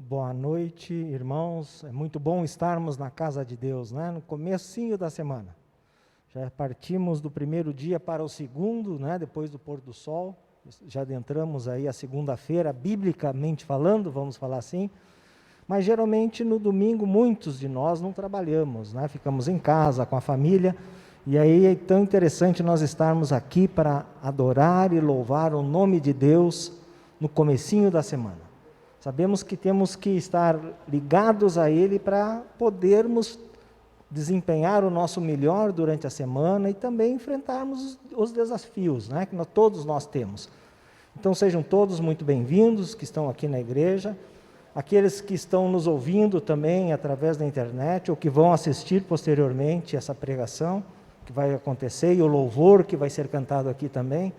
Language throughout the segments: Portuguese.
boa noite, irmãos. É muito bom estarmos na casa de Deus, né? No comecinho da semana. Já partimos do primeiro dia para o segundo, né? Depois do pôr do sol. Já adentramos aí a segunda-feira, biblicamente falando, vamos falar assim. Mas geralmente no domingo muitos de nós não trabalhamos, né? Ficamos em casa com a família. E aí é tão interessante nós estarmos aqui para adorar e louvar o nome de Deus no comecinho da semana. Sabemos que temos que estar ligados a Ele para podermos desempenhar o nosso melhor durante a semana e também enfrentarmos os desafios, né, que todos nós temos. Então sejam todos muito bem-vindos que estão aqui na igreja, aqueles que estão nos ouvindo também através da internet ou que vão assistir posteriormente essa pregação que vai acontecer e o louvor que vai ser cantado aqui também,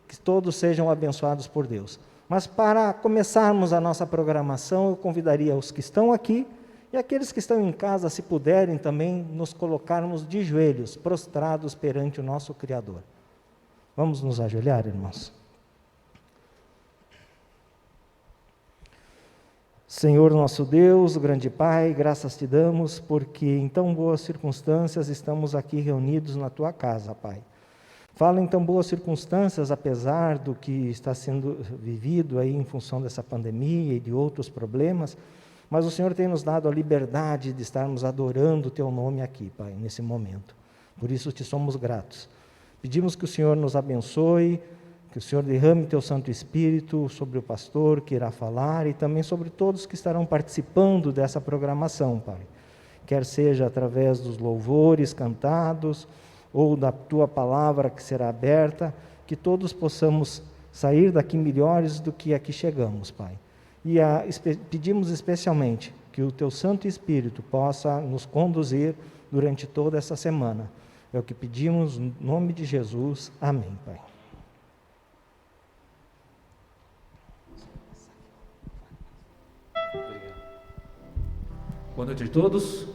que todos sejam abençoados por Deus. Mas para começarmos a nossa programação, eu convidaria os que estão aqui e aqueles que estão em casa, se puderem também, nos colocarmos de joelhos, prostrados perante o nosso Criador. Vamos nos ajoelhar, irmãos? Senhor nosso Deus, grande Pai, graças te damos, porque em tão boas circunstâncias estamos aqui reunidos na Tua casa, Pai. Fala em tão boas circunstâncias, apesar do que está sendo vivido aí em função dessa pandemia e de outros problemas, mas o Senhor tem nos dado a liberdade de estarmos adorando o Teu nome aqui, Pai, nesse momento. Por isso te somos gratos. Pedimos que o Senhor nos abençoe, que o Senhor derrame Teu Santo Espírito sobre o pastor que irá falar e também sobre todos que estarão participando dessa programação, Pai. Quer seja através dos louvores cantados, ou da Tua palavra que será aberta, que todos possamos sair daqui melhores do que aqui chegamos, Pai. E pedimos especialmente que o Teu Santo Espírito possa nos conduzir durante toda essa semana. É o que pedimos no nome de Jesus. Amém, Pai. Obrigado. Boa noite a todos,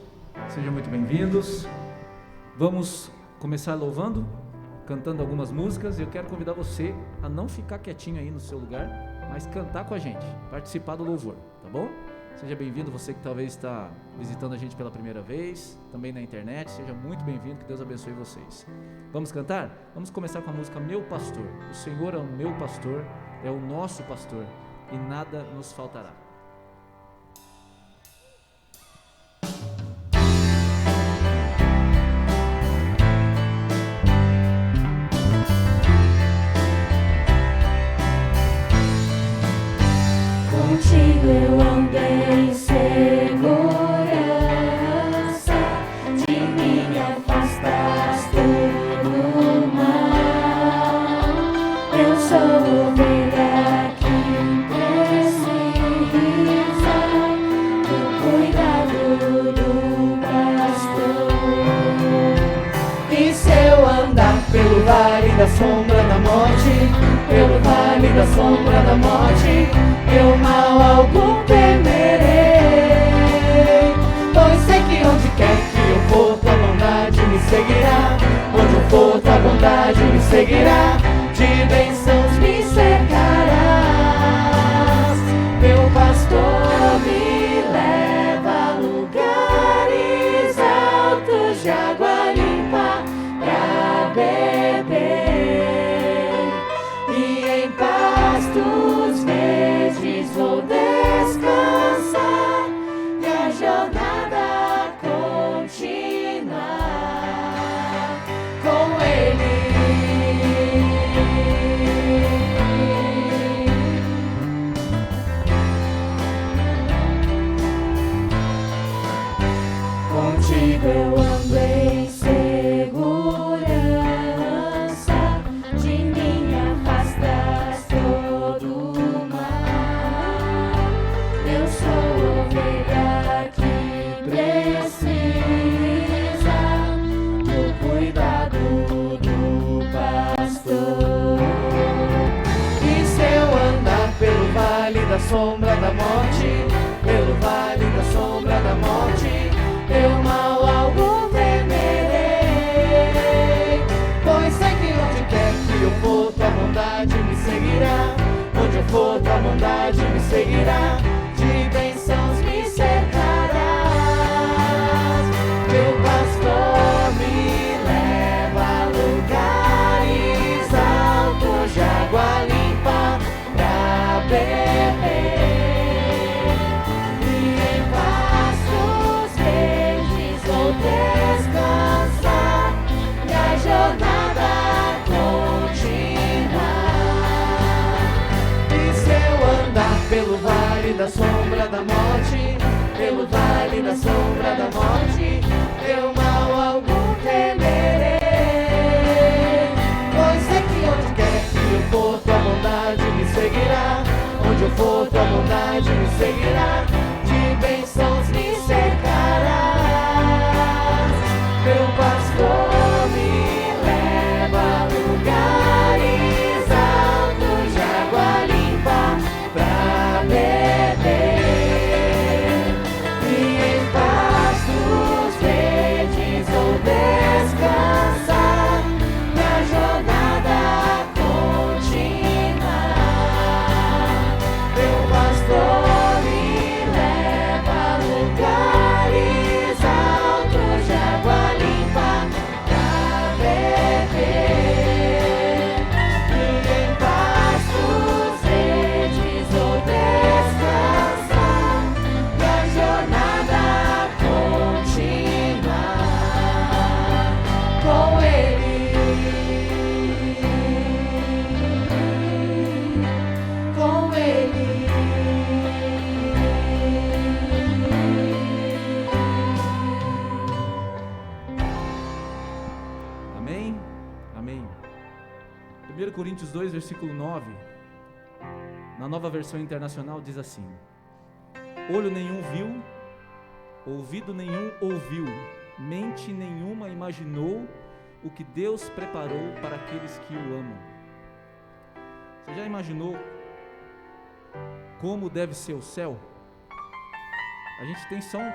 sejam muito bem-vindos. Vamos começar louvando, cantando algumas músicas. Eu quero convidar você a não ficar quietinho aí no seu lugar, mas cantar com a gente, participar do louvor, tá bom? Seja bem-vindo, você que talvez está visitando a gente pela primeira vez, também na internet, seja muito bem-vindo, que Deus abençoe vocês. Vamos cantar? Vamos começar com a música Meu Pastor. O Senhor é o meu pastor, é o nosso pastor, e nada nos faltará. Contigo eu andei em segurança, de mim afastas todo mal. Eu sou ovelha que precisa do cuidado do pastor. E se eu andar pelo vale da sombra da morte, pelo vale da sombra da morte, eu mal algum temerei, pois sei que onde quer que eu for, tua bondade me seguirá. Onde eu for, tua bondade me seguirá. De bênçãos me cercarás. Meu pastor me leva a lugares altos de água limpa pra beber, e em pastos verdes vou descansar e a jornada continuar com Ele. Contigo eu ando em segurança, de mim afastas todo o mal. Eu sou ovelha que precisa do cuidado do pastor. E se eu andar pelo vale da sombra da morte, pelo vale da sombra da morte, eu mal algum da sombra da morte, eu mal algum temerei. Pois sei que onde quer que eu for, tua bondade me seguirá. Onde eu for, tua bondade me seguirá. De bênçãos me cercarás. Meu pastor me leva a lugares altos de água limpa pra beber. E em pastos verdes vou descansar, minha jornada continuar. Meu pastor me leva a lugares altos de água limpa pra beber. E em pastos verdes vou descansar, minha jornada continuar com Ele, com Ele. Amém? Amém. 1 Coríntios 2, versículo 9, na Nova Versão Internacional diz assim: olho nenhum viu, ouvido nenhum ouviu, mente nenhuma imaginou o que Deus preparou para aqueles que o amam. Você já imaginou como deve ser o céu? A gente tem só um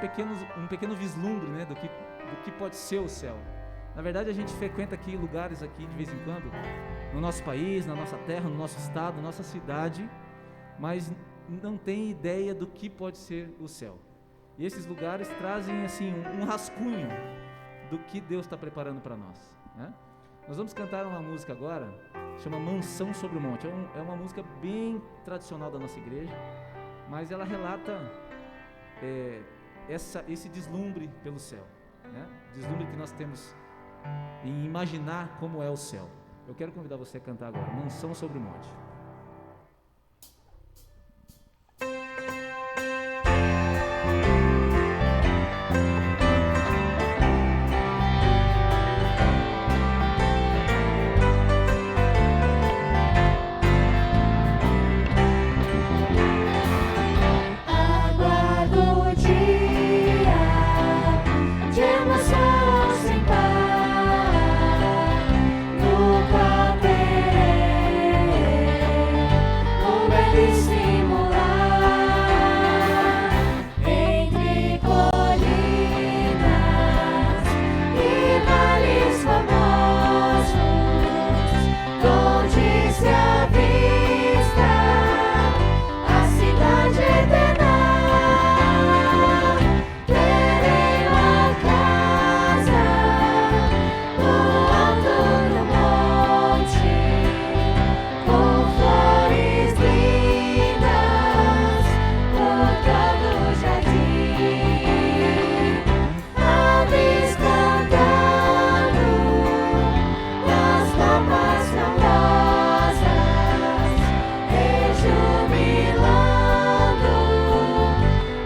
pequeno vislumbre, né, do que pode ser o céu. Na verdade, a gente frequenta aqui lugares aqui de vez em quando, no nosso país, na nossa terra, no nosso estado, na nossa cidade, mas não tem ideia do que pode ser o céu. E esses lugares trazem assim um rascunho do que Deus está preparando para nós, né? Nós vamos cantar uma música agora, chama Mansão sobre o Monte. É uma música bem tradicional da nossa igreja, mas ela relata esse deslumbre pelo céu, né? Deslumbre que nós temos em imaginar como é o céu. Eu quero convidar você a cantar agora, Mansão sobre o Monte. Aguardo o dia de emoção sem par, no qual terei um belíssimo lar, entre colinas e vales famosos, onde se avista a cidade eterna. Terei uma casa no alto do monte, com flores lindas por todo o jardim, aves cantando nas copas frondosas, rejubilando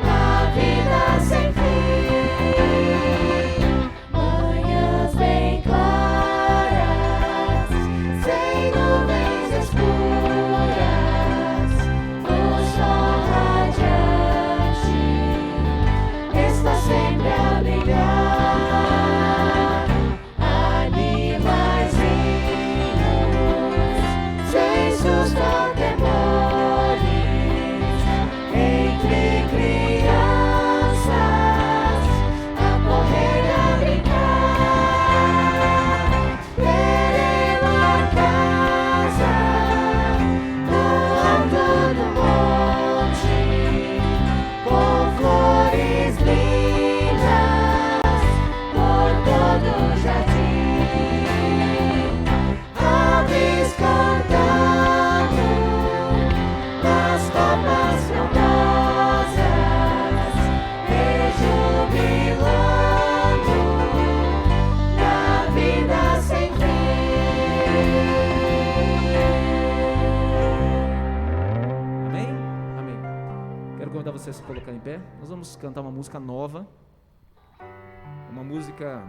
a vida sem fim. Manhãs bem claras, sem nuvens escuras, o sol radiante está sempre a brilhar. Animaizinhos, sem susto ou temores, entre crianças a correr e a brincar. Terei uma casa no alto do monte, com flores lindas por todo o jardim, aves cantando nas copas frondosas, rejubilando na vida sem fim. Amém? Amém. Quero convidar você a se colocar em pé. Nós vamos cantar uma música nova. uma música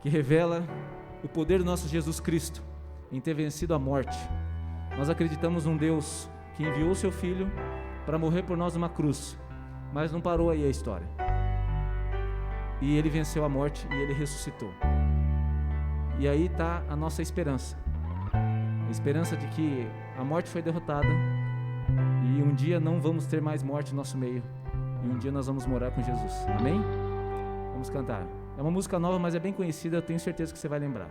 que revela o poder do nosso Jesus Cristo em ter vencido a morte. Nós acreditamos num Deus que enviou o seu Filho para morrer por nós numa cruz, mas não parou aí a história. E Ele venceu a morte e Ele ressuscitou. E aí está a nossa esperança. A esperança de que a morte foi derrotada e um dia não vamos ter mais morte no nosso meio. E um dia nós vamos morar com Jesus. Amém? Vamos cantar. É uma música nova, mas é bem conhecida, eu tenho certeza que você vai lembrar.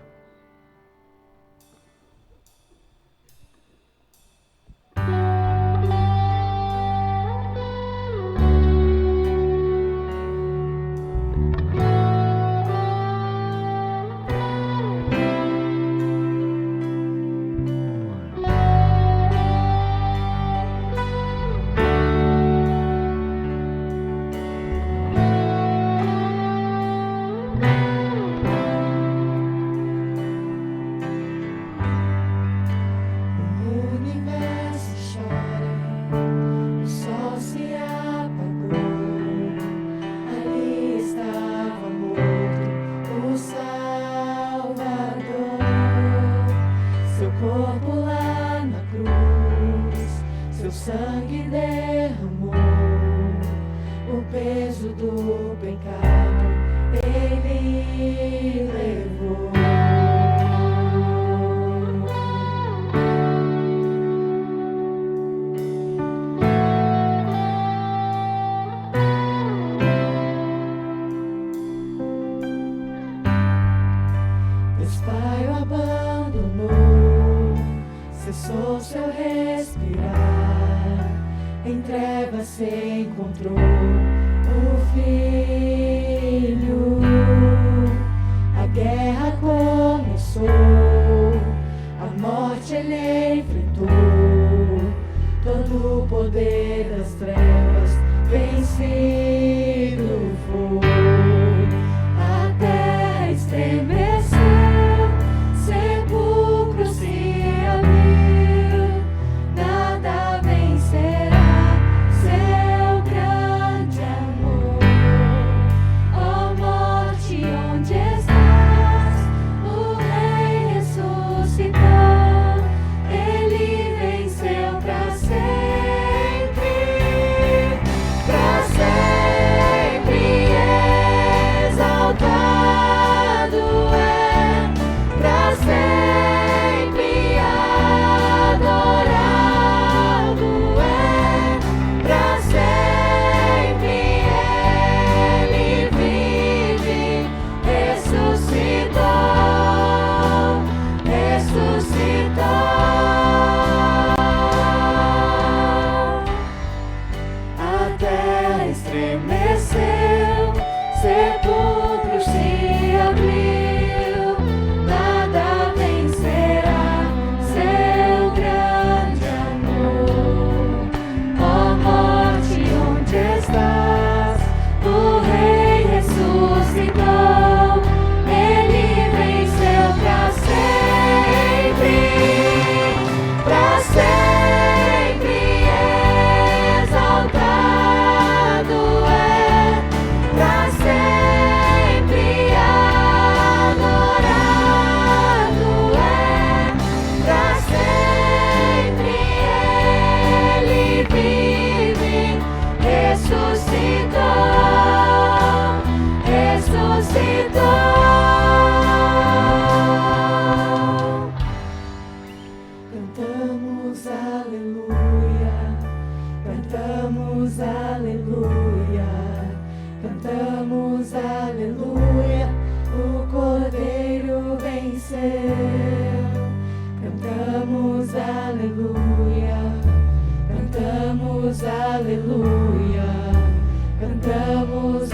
Cantamos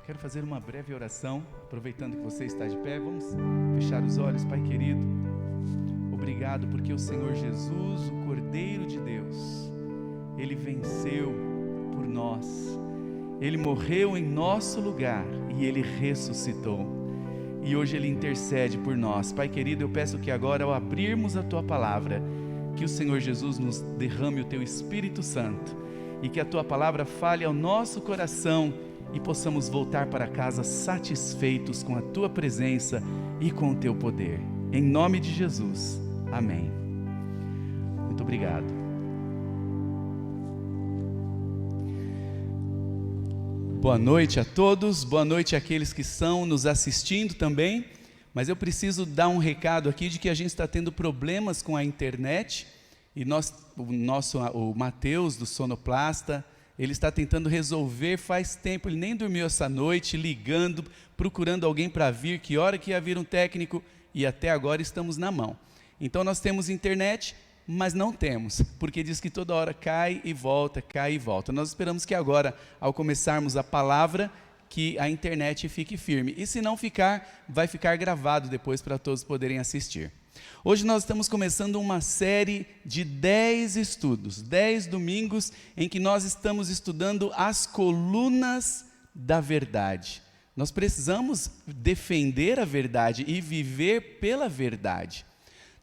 quero fazer uma breve oração, aproveitando que você está de pé. Vamos fechar os olhos. Pai querido, obrigado porque o Senhor Jesus, o Cordeiro de Deus, Ele venceu por nós, Ele morreu em nosso lugar e Ele ressuscitou, e hoje Ele intercede por nós. Pai querido, eu peço que agora, ao abrirmos a Tua Palavra, que o Senhor Jesus nos derrame o Teu Espírito Santo, e que a Tua Palavra fale ao nosso coração, e possamos voltar para casa satisfeitos com a Tua presença e com o Teu poder. Em nome de Jesus, amém. Muito obrigado. Boa noite a todos, boa noite àqueles que estão nos assistindo também, mas eu preciso dar um recado aqui de que a gente está tendo problemas com a internet, e o Mateus do Sonoplasta, ele está tentando resolver faz tempo, ele nem dormiu essa noite, ligando, procurando alguém para vir, que hora que ia vir um técnico, e até agora estamos na mão. Então nós temos internet, mas não temos, porque diz que toda hora cai e volta, cai e volta. Nós esperamos que agora, ao começarmos a palavra, que a internet fique firme, e se não ficar, vai ficar gravado depois para todos poderem assistir. Hoje nós estamos começando uma série de 10 estudos, 10 domingos, em que nós estamos estudando as colunas da verdade. Nós precisamos defender a verdade e viver pela verdade.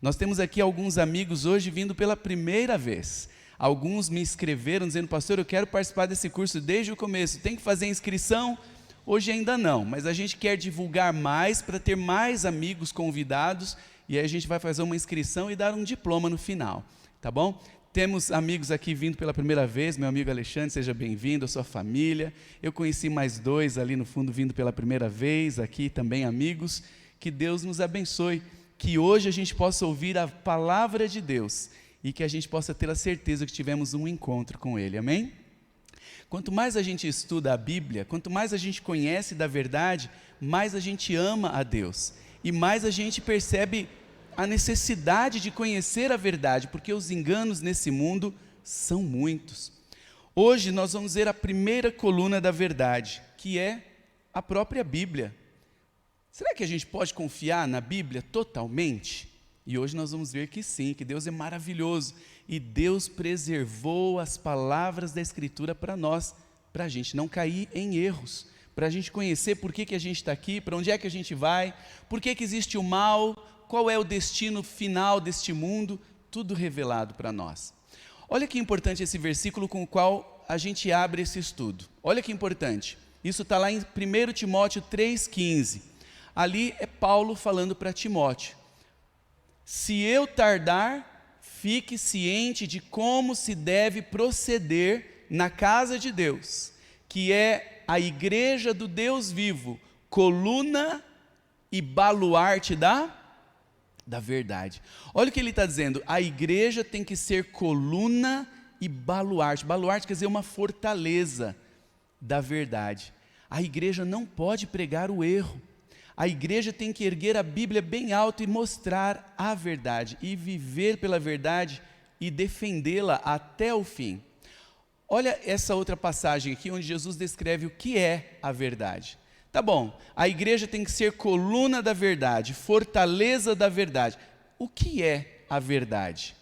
Nós temos aqui alguns amigos hoje vindo pela primeira vez. Alguns me escreveram dizendo: pastor, eu quero participar desse curso desde o começo, tem que fazer inscrição? Hoje ainda não, mas a gente quer divulgar mais para ter mais amigos convidados, e aí a gente vai fazer uma inscrição e dar um diploma no final, tá bom? Temos amigos aqui vindo pela primeira vez, meu amigo Alexandre, seja bem-vindo, a sua família. Eu conheci mais 2 ali no fundo vindo pela primeira vez, aqui também amigos. Que Deus nos abençoe, que hoje a gente possa ouvir a palavra de Deus e que a gente possa ter a certeza que tivemos um encontro com Ele, amém? Quanto mais a gente estuda a Bíblia, quanto mais a gente conhece da verdade, mais a gente ama a Deus e mais a gente percebe a necessidade de conhecer a verdade, porque os enganos nesse mundo são muitos. Hoje nós vamos ver a primeira coluna da verdade, que é a própria Bíblia. Será que a gente pode confiar na Bíblia totalmente? E hoje nós vamos ver que sim, que Deus é maravilhoso, e Deus preservou as palavras da Escritura para nós, para a gente não cair em erros, para a gente conhecer por que a gente está aqui, para onde é que a gente vai, por que existe o mal, qual é o destino final deste mundo, tudo revelado para nós. Olha que importante esse versículo com o qual a gente abre esse estudo. Olha que importante, isso está lá em 1 Timóteo 3,15. Ali é Paulo falando para Timóteo: se eu tardar, fique ciente de como se deve proceder na casa de Deus, que é a igreja do Deus vivo, coluna e baluarte da verdade. Olha o que ele está dizendo: a igreja tem que ser coluna e baluarte. Baluarte quer dizer uma fortaleza da verdade. A igreja não pode pregar o erro. A igreja tem que erguer a Bíblia bem alto e mostrar a verdade, e viver pela verdade e defendê-la até o fim. Olha essa outra passagem aqui, onde Jesus descreve o que é a verdade. Tá bom, a igreja tem que ser coluna da verdade, fortaleza da verdade. O que é a verdade?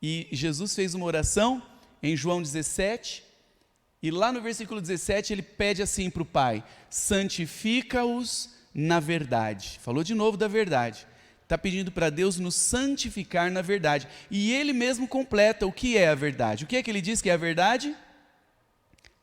E Jesus fez uma oração em João 17, e lá no versículo 17 ele pede assim para o Pai: santifica-os na verdade. Falou de novo da verdade. Está pedindo para Deus nos santificar na verdade. E Ele mesmo completa o que é a verdade. O que é que Ele diz que é a verdade?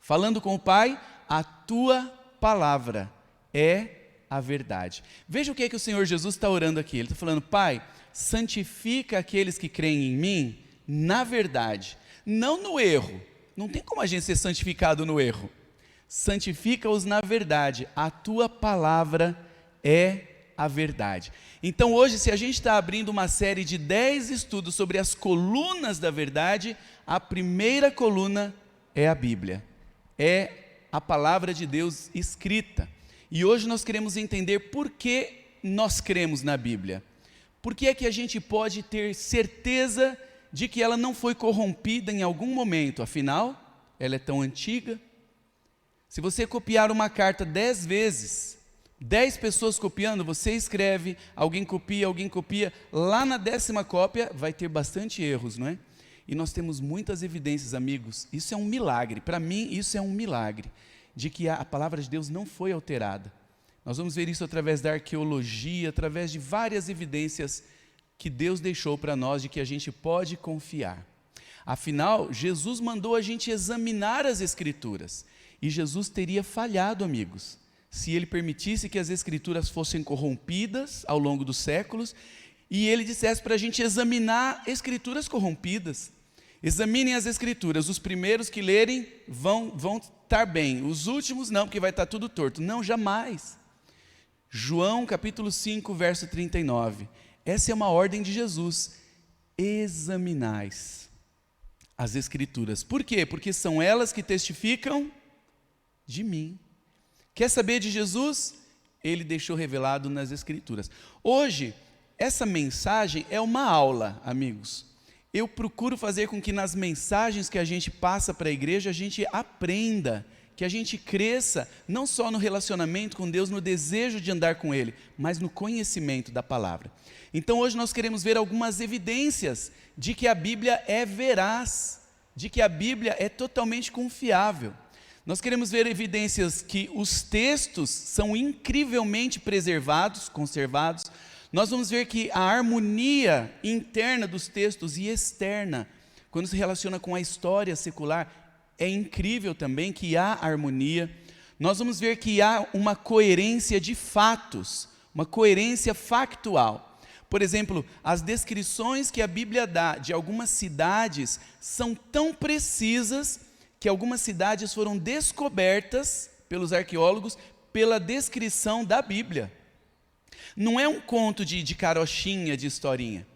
Falando com o Pai: a tua palavra é a verdade. Veja o que é que o Senhor Jesus está orando aqui. Ele está falando: Pai, santifica aqueles que creem em mim na verdade, não no erro. Não tem como a gente ser santificado no erro. Santifica-os na verdade, a tua palavra é a verdade. Então hoje, se a gente está abrindo uma série de 10 estudos sobre as colunas da verdade, a primeira coluna é a Bíblia, é a palavra de Deus escrita. E hoje nós queremos entender por que nós cremos na Bíblia. Por que é que a gente pode ter certeza de que ela não foi corrompida em algum momento? Afinal, ela é tão antiga. Se você copiar uma carta 10 vezes, 10 pessoas copiando, você escreve, alguém copia, lá na 10ª cópia vai ter bastante erros, não é? E nós temos muitas evidências, amigos, isso é um milagre, para mim isso é um milagre, de que a palavra de Deus não foi alterada. Nós vamos ver isso através da arqueologia, através de várias evidências que Deus deixou para nós, de que a gente pode confiar. Afinal, Jesus mandou a gente examinar as Escrituras, e Jesus teria falhado, amigos, se ele permitisse que as Escrituras fossem corrompidas ao longo dos séculos, e ele dissesse para a gente examinar Escrituras corrompidas. Examinem as Escrituras, os primeiros que lerem vão estar bem, os últimos não, porque vai estar tudo torto. Não, jamais. João capítulo 5, verso 39, essa é uma ordem de Jesus: examinais as Escrituras. Por quê? Porque são elas que testificam de mim. Quer saber de Jesus? Ele deixou revelado nas Escrituras. Hoje, essa mensagem é uma aula, amigos. Eu procuro fazer com que nas mensagens que a gente passa para a igreja, a gente aprenda, que a gente cresça, não só no relacionamento com Deus, no desejo de andar com Ele, mas no conhecimento da palavra. Então hoje nós queremos ver algumas evidências de que a Bíblia é veraz, de que a Bíblia é totalmente confiável. Nós queremos ver evidências que os textos são incrivelmente preservados, conservados. Nós vamos ver que a harmonia interna dos textos e externa, quando se relaciona com a história secular, é incrível também que há harmonia. Nós vamos ver que há uma coerência de fatos, uma coerência factual. Por exemplo, as descrições que a Bíblia dá de algumas cidades são tão precisas que algumas cidades foram descobertas pelos arqueólogos pela descrição da Bíblia. Não é um conto de carochinha, de historinha.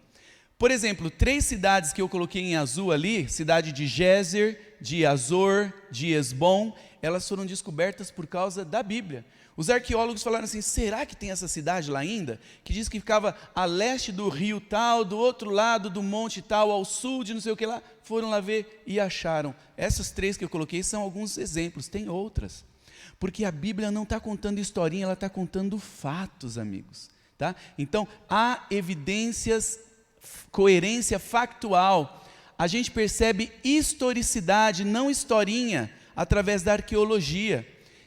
Por exemplo, 3 cidades que eu coloquei em azul ali, cidade de Gézer, de Azor, de Esbom, elas foram descobertas por causa da Bíblia. Os arqueólogos falaram assim: será que tem essa cidade lá ainda? Que diz que ficava a leste do rio tal, do outro lado do monte tal, ao sul de não sei o que lá. Foram lá ver e acharam. Essas 3 que eu coloquei são alguns exemplos, tem outras. Porque a Bíblia não está contando historinha, ela está contando fatos, amigos. Tá? Então, há evidências, coerência factual. A gente percebe historicidade, não historinha, através da arqueologia.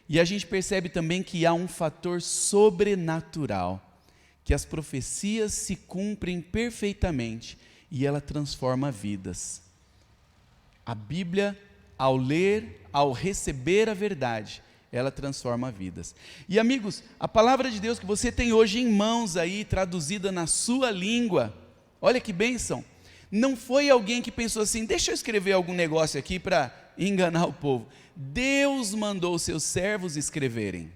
E a gente percebe também que há um fator sobrenatural, que as profecias se cumprem perfeitamente e ela transforma vidas. A Bíblia, ao ler, ao receber a verdade, ela transforma vidas. E amigos, a palavra de Deus que você tem hoje em mãos aí, traduzida na sua língua, olha que bênção, não foi alguém que pensou assim: deixa eu escrever algum negócio aqui para enganar o povo. Deus mandou os seus servos escreverem.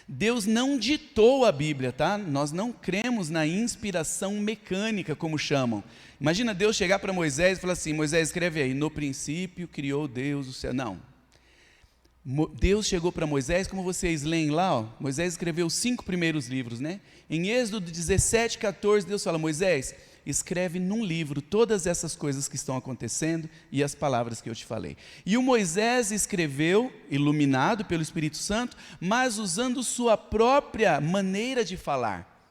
Deus não ditou a Bíblia, tá? Nós não cremos na inspiração mecânica, como chamam. Imagina Deus chegar para Moisés e falar assim: Moisés, escreve aí, no princípio criou Deus o céu. Não. Deus chegou para Moisés, como vocês leem lá, ó, Moisés escreveu os 5 primeiros livros, né? Em Êxodo 17, 14, Deus fala: Moisés, escreve num livro todas essas coisas que estão acontecendo e as palavras que eu te falei. E o Moisés escreveu, iluminado pelo Espírito Santo, mas usando sua própria maneira de falar,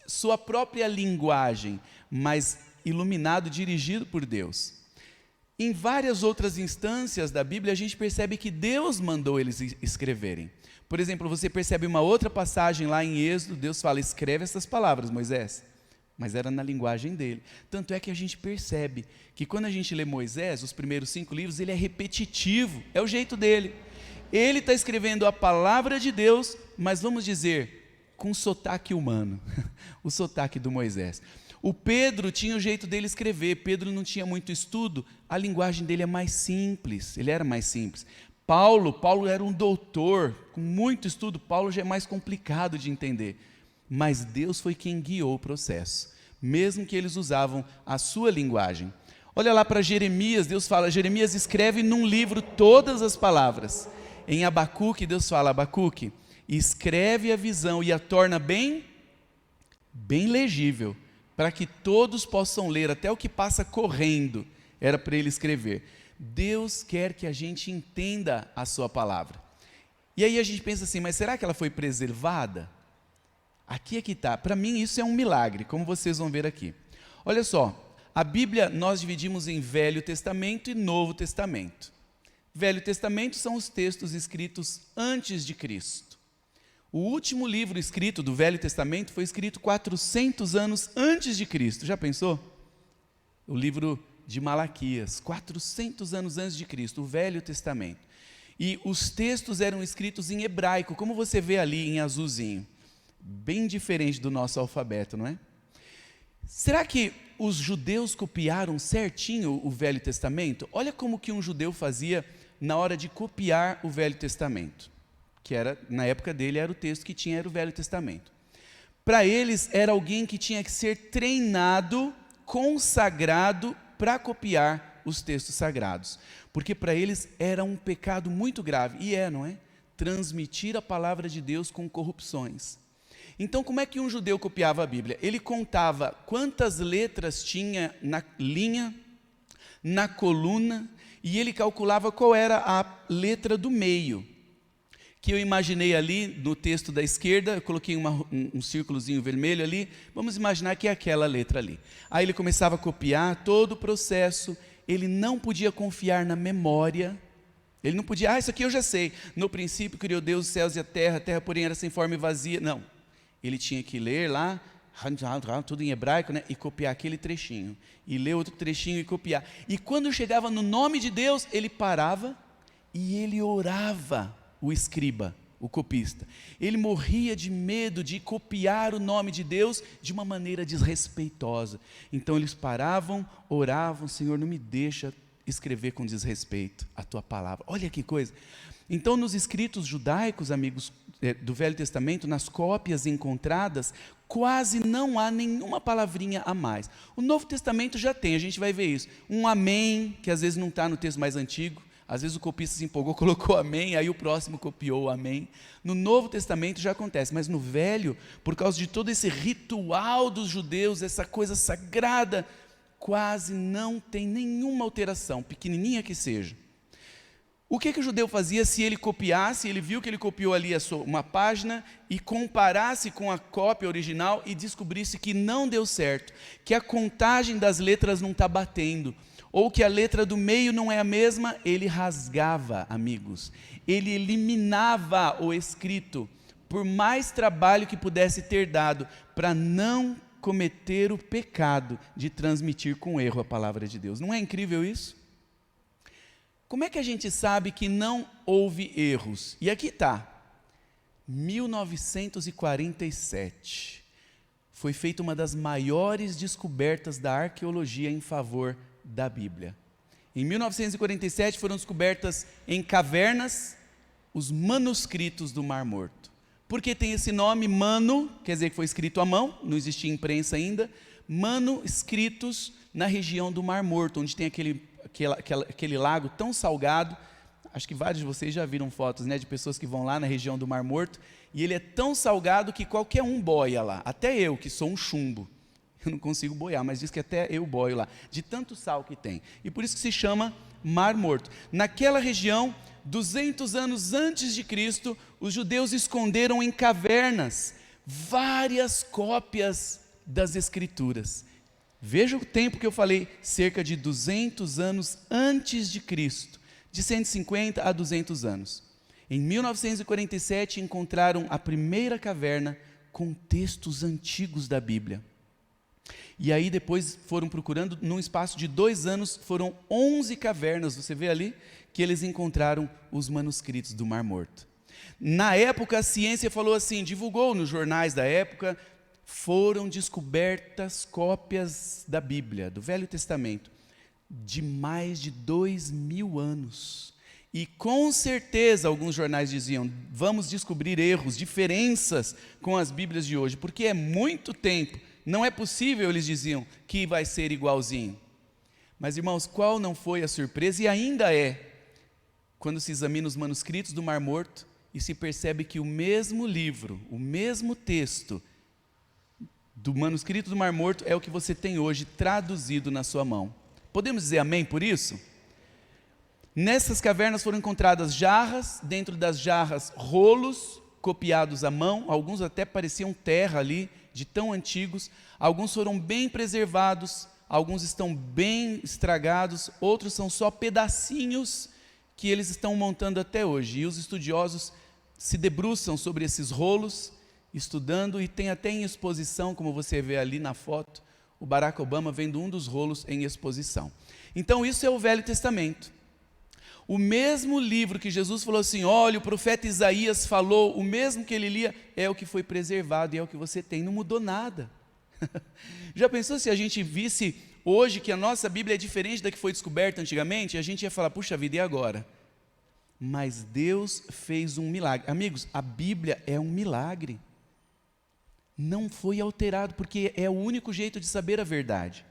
sua própria linguagem, mas iluminado, dirigido por Deus. Em várias outras instâncias da Bíblia, a gente percebe que Deus mandou eles escreverem. Por exemplo, você percebe uma outra passagem lá em Êxodo, Deus fala: escreve essas palavras, Moisés. Mas era na linguagem dele. Tanto é que a gente percebe que quando a gente lê Moisés, os primeiros 5 livros, ele é repetitivo, é o jeito dele. Ele está escrevendo a palavra de Deus, mas vamos dizer, com sotaque humano, o sotaque do Moisés. O Pedro tinha o jeito dele escrever, Pedro não tinha muito estudo, a linguagem dele é mais simples, ele era mais simples. Paulo era um doutor, com muito estudo, Paulo já é mais complicado de entender. Mas Deus foi quem guiou o processo, mesmo que eles usavam a sua linguagem. Olha lá para Jeremias, Deus fala: Jeremias, escreve num livro todas as palavras. Em Abacuque, Deus fala: Abacuque, escreve a visão e a torna bem legível, para que todos possam ler, até o que passa correndo, era para ele escrever. Deus quer que a gente entenda a sua palavra. E aí a gente pensa assim, mas será que ela foi preservada? Aqui é que está. Para mim isso é um milagre, como vocês vão ver aqui. Olha só, a Bíblia nós dividimos em Velho Testamento e Novo Testamento. Velho Testamento são os textos escritos antes de Cristo. O último livro escrito do Velho Testamento foi escrito 400 anos antes de Cristo. Já pensou? O livro de Malaquias, 400 anos antes de Cristo, o Velho Testamento. E os textos eram escritos em hebraico, como você vê ali em azulzinho. Bem diferente do nosso alfabeto, não é? Será que os judeus copiaram certinho o Velho Testamento? Olha como que um judeu fazia na hora de copiar o Velho Testamento, que era, na época dele, era o texto que tinha, era o Velho Testamento. Para eles, era alguém que tinha que ser treinado, consagrado para copiar os textos sagrados, porque para eles era um pecado muito grave, e não é? Transmitir a palavra de Deus com corrupções. Então, como é que um judeu copiava a Bíblia? Ele contava quantas letras tinha na linha, na coluna, e ele calculava qual era a letra do meio, que eu imaginei ali no texto da esquerda, eu coloquei um círculozinho vermelho ali, vamos imaginar que é aquela letra ali. Aí ele começava a copiar todo o processo, ele não podia confiar na memória, ele não podia, isso aqui eu já sei, no princípio criou Deus os céus e a terra porém era sem forma e vazia, não. Ele tinha que ler lá, tudo em hebraico, né? E copiar aquele trechinho, e ler outro trechinho e copiar. E quando chegava no nome de Deus, ele parava e ele orava, o escriba, o copista. Ele morria de medo de copiar o nome de Deus de uma maneira desrespeitosa. Então eles paravam, oravam, Senhor, não me deixa escrever com desrespeito a tua palavra. Olha que coisa. Então nos escritos judaicos, amigos, do Velho Testamento, nas cópias encontradas, quase não há nenhuma palavrinha a mais. O Novo Testamento já tem, a gente vai ver isso. Um amém, que às vezes não está no texto mais antigo, às vezes o copista se empolgou, colocou amém, aí o próximo copiou o amém. No Novo Testamento já acontece, mas no Velho, por causa de todo esse ritual dos judeus, essa coisa sagrada, quase não tem nenhuma alteração, pequenininha que seja. O que o judeu fazia se ele copiasse, ele viu que ele copiou ali uma página e comparasse com a cópia original e descobrisse que não deu certo, que a contagem das letras não está batendo, ou que a letra do meio não é a mesma, ele rasgava, amigos, ele eliminava o escrito, por mais trabalho que pudesse ter dado, para não cometer o pecado de transmitir com erro a palavra de Deus. Não é incrível isso? Como é que a gente sabe que não houve erros? E aqui está, 1947, foi feita uma das maiores descobertas da arqueologia em favor da Bíblia. Em 1947 foram descobertas em cavernas os manuscritos do Mar Morto. Por que tem esse nome, mano, quer dizer que foi escrito à mão, não existia imprensa ainda, manuscritos na região do Mar Morto, onde tem aquele lago tão salgado. Acho que vários de vocês já viram fotos, né, de pessoas que vão lá na região do Mar Morto, e ele é tão salgado que qualquer um boia lá, até eu que sou um chumbo, eu não consigo boiar, mas diz que até eu boio lá, de tanto sal que tem, e por isso que se chama Mar Morto. Naquela região, 200 anos antes de Cristo, os judeus esconderam em cavernas várias cópias das Escrituras. Veja o tempo que eu falei, cerca de 200 anos antes de Cristo, de 150 a 200 anos. Em 1947 encontraram a primeira caverna com textos antigos da Bíblia. E aí depois foram procurando, num espaço de 2 anos, foram 11 cavernas, você vê ali, que eles encontraram os manuscritos do Mar Morto. Na época a ciência falou assim, divulgou nos jornais da época, foram descobertas cópias da Bíblia, do Velho Testamento, de mais de 2000 anos. E com certeza alguns jornais diziam, vamos descobrir erros, diferenças com as Bíblias de hoje, porque é muito tempo, não é possível, eles diziam, que vai ser igualzinho. Mas irmãos, qual não foi a surpresa, e ainda é, quando se examina os manuscritos do Mar Morto, e se percebe que o mesmo livro, o mesmo texto, do manuscrito do Mar Morto é o que você tem hoje traduzido na sua mão. Podemos dizer amém por isso? Nessas cavernas foram encontradas jarras, dentro das jarras rolos copiados à mão, alguns até pareciam terra ali, de tão antigos, alguns foram bem preservados, alguns estão bem estragados, outros são só pedacinhos que eles estão montando até hoje. E os estudiosos se debruçam sobre esses rolos, estudando, e tem até em exposição, como você vê ali na foto, o Barack Obama vendo um dos rolos em exposição. Então isso é o Velho Testamento. O mesmo livro que Jesus falou assim, olha, o profeta Isaías falou, o mesmo que ele lia, é o que foi preservado e é o que você tem, não mudou nada. Já pensou se a gente visse hoje que a nossa Bíblia é diferente da que foi descoberta antigamente? A gente ia falar, puxa vida, e agora? Mas Deus fez um milagre. Amigos, a Bíblia é um milagre. Não foi alterado, porque é o único jeito de saber a verdade.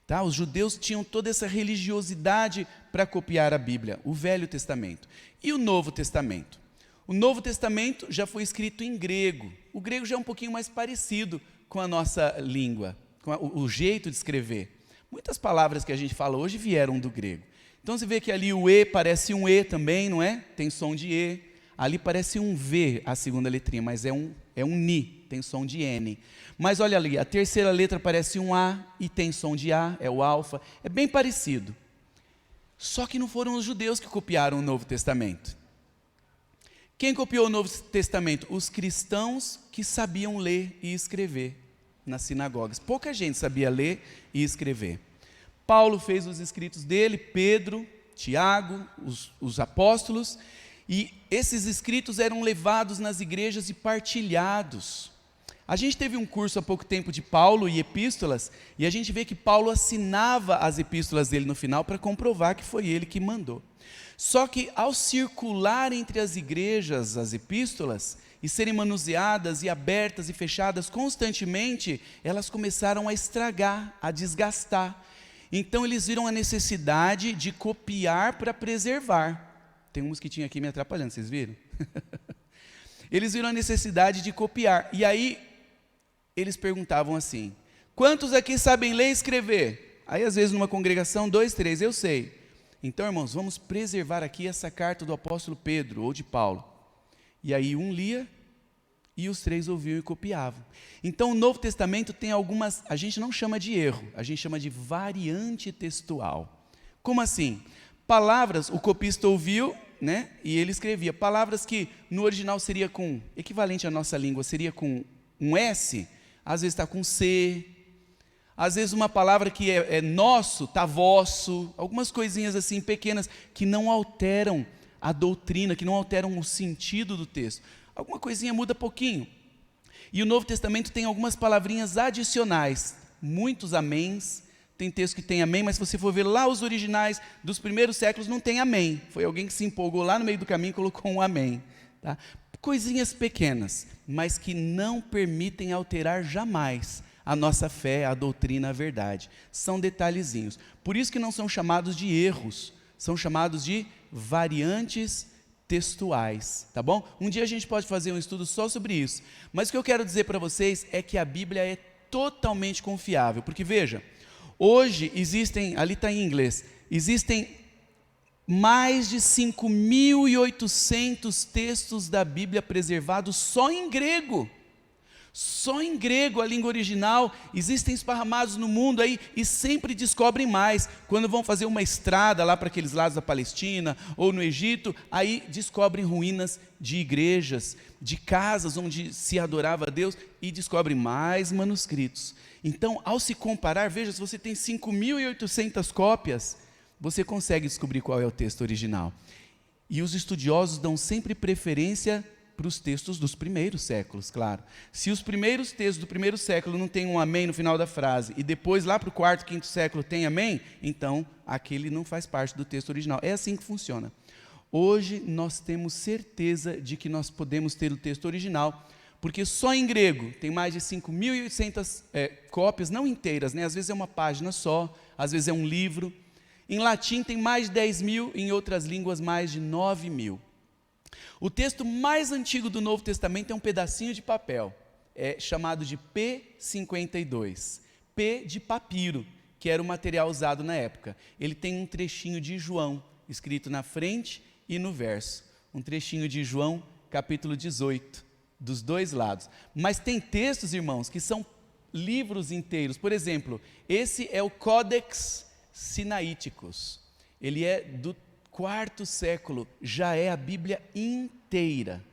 Tá? Os judeus tinham toda essa religiosidade para copiar a Bíblia, o Velho Testamento. E o Novo Testamento? O Novo Testamento já foi escrito em grego. O grego já é um pouquinho mais parecido com a nossa língua, com o jeito de escrever. Muitas palavras que a gente fala hoje vieram do grego. Então você vê que ali o E parece um E também, não é? Tem som de E. Ali parece um V, a segunda letrinha, mas é um Ni, tem som de N. Mas olha ali, a terceira letra parece um A e tem som de A, é o alfa. É bem parecido. Só que não foram os judeus que copiaram o Novo Testamento. Quem copiou o Novo Testamento? Os cristãos que sabiam ler e escrever nas sinagogas. Pouca gente sabia ler e escrever. Paulo fez os escritos dele, Pedro, Tiago, os apóstolos, e esses escritos eram levados nas igrejas e partilhados. A gente teve um curso há pouco tempo de Paulo e epístolas, e a gente vê que Paulo assinava as epístolas dele no final para comprovar que foi ele que mandou. Só que ao circular entre as igrejas as epístolas, e serem manuseadas e abertas e fechadas constantemente, elas começaram a estragar, a desgastar. Então eles viram a necessidade de copiar para preservar. Tem um mosquitinho aqui me atrapalhando, vocês viram? Eles viram a necessidade de copiar. E aí, eles perguntavam assim, quantos aqui sabem ler e escrever? Aí, às vezes, numa congregação, 2, 3, eu sei. Então, irmãos, vamos preservar aqui essa carta do apóstolo Pedro, ou de Paulo. E aí, um lia, e os 3 ouviam e copiavam. Então, o Novo Testamento tem algumas, a gente não chama de erro, a gente chama de variante textual. Como assim? Palavras, o copista ouviu, né, e ele escrevia. Palavras que no original seria com, equivalente à nossa língua, seria com um S, às vezes está com C. Às vezes uma palavra que é nosso, está vosso. Algumas coisinhas assim pequenas que não alteram a doutrina, que não alteram o sentido do texto. Alguma coisinha muda pouquinho. E o Novo Testamento tem algumas palavrinhas adicionais. Muitos améns. Tem texto que tem amém, mas se você for ver lá os originais dos primeiros séculos, não tem amém. Foi alguém que se empolgou lá no meio do caminho e colocou um amém. Tá? Coisinhas pequenas, mas que não permitem alterar jamais a nossa fé, a doutrina, a verdade. São detalhezinhos. Por isso que não são chamados de erros, são chamados de variantes textuais, tá bom? Um dia a gente pode fazer um estudo só sobre isso. Mas o que eu quero dizer para vocês é que a Bíblia é totalmente confiável, porque veja, hoje existem, ali está em inglês, existem mais de 5.800 textos da Bíblia preservados só em grego. Só em grego, a língua original, existem esparramados no mundo aí e sempre descobrem mais. Quando vão fazer uma estrada lá para aqueles lados da Palestina ou no Egito, aí descobrem ruínas de igrejas, de casas onde se adorava a Deus e descobrem mais manuscritos. Então, ao se comparar, veja, se você tem 5.800 cópias, você consegue descobrir qual é o texto original. E os estudiosos dão sempre preferência para os textos dos primeiros séculos, claro. Se os primeiros textos do primeiro século não tem um amém no final da frase, e depois lá para o 4º, 5º século tem amém, então aquele não faz parte do texto original. É assim que funciona. Hoje nós temos certeza de que nós podemos ter o texto original, porque só em grego tem mais de 5.800 cópias, não inteiras, né? Às vezes é uma página só, às vezes é um livro. Em latim tem mais de 10.000, em outras línguas mais de 9.000. O texto mais antigo do Novo Testamento é um pedacinho de papel, é chamado de P52, P de papiro, que era o material usado na época. Ele tem um trechinho de João, escrito na frente e no verso. Um trechinho de João, capítulo 18, dos dois lados. Mas tem textos, irmãos, que são livros inteiros. Por exemplo, esse é o Codex Sinaiticus. Ele é do quarto século, já é a Bíblia inteira.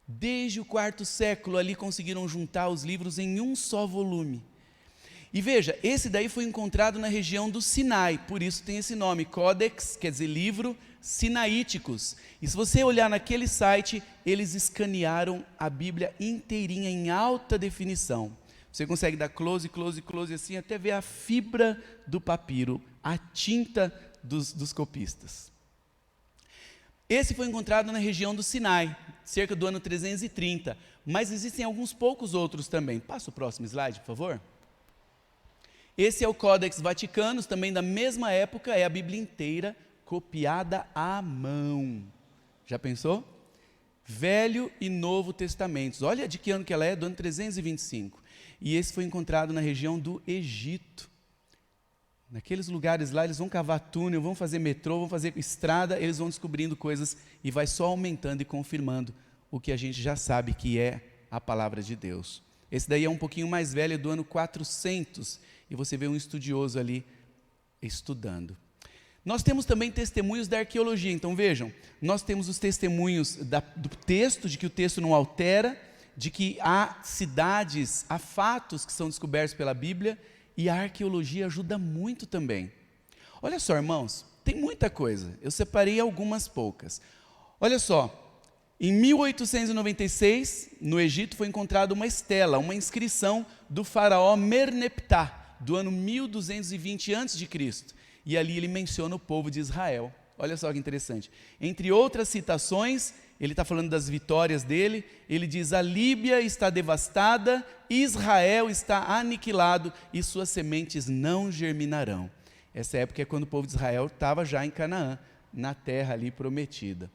Desde o quarto século ali conseguiram juntar os livros em um só volume. E veja, esse daí foi encontrado na região do Sinai, por isso tem esse nome, Codex, quer dizer livro Sinaiticus. E se você olhar naquele site, eles escanearam a Bíblia inteirinha em alta definição. Você consegue dar close, close, close assim, até ver a fibra do papiro, a tinta dos copistas. Esse foi encontrado na região do Sinai, cerca do ano 330, mas existem alguns poucos outros também. Passa o próximo slide, por favor. Esse é o Codex Vaticanus, também da mesma época, é a Bíblia inteira copiada à mão. Já pensou? Velho e Novo Testamentos. Olha de que ano que ela é, do ano 325. E esse foi encontrado na região do Egito. Naqueles lugares lá, eles vão cavar túnel, vão fazer metrô, vão fazer estrada, eles vão descobrindo coisas e vai só aumentando e confirmando o que a gente já sabe que é a palavra de Deus. Esse daí é um pouquinho mais velho, é do ano 400, e você vê um estudioso ali estudando. Nós temos também testemunhos da arqueologia, então vejam, nós temos os testemunhos do texto, de que o texto não altera, de que há cidades, há fatos que são descobertos pela Bíblia, e a arqueologia ajuda muito também. Olha só, irmãos, tem muita coisa, eu separei algumas poucas. Olha só, em 1896, no Egito, foi encontrada uma estela, uma inscrição do faraó Merneptah, do ano 1220 a.C., e ali ele menciona o povo de Israel. Olha só que interessante. Entre outras citações, ele está falando das vitórias dele, ele diz: a Líbia está devastada, Israel está aniquilado e suas sementes não germinarão. Essa época é quando o povo de Israel estava já em Canaã, na terra ali prometida.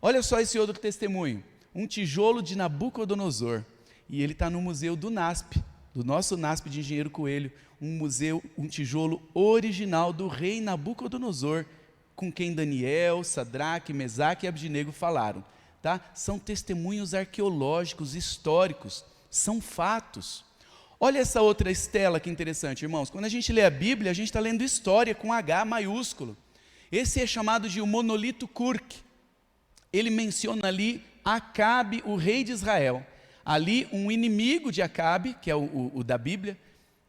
Olha só esse outro testemunho, um tijolo de Nabucodonosor, e ele está no museu do NASP, do nosso NASP de Engenheiro Coelho, um tijolo original do rei Nabucodonosor, com quem Daniel, Sadraque, Mesaque e Abdinego falaram. Tá? São testemunhos arqueológicos, históricos, são fatos. Olha essa outra estela que interessante, irmãos. Quando a gente lê a Bíblia, a gente está lendo história com H maiúsculo. Esse é chamado de o monolito Kurk. Ele menciona ali Acabe, o rei de Israel. Ali um inimigo de Acabe, que é o da Bíblia,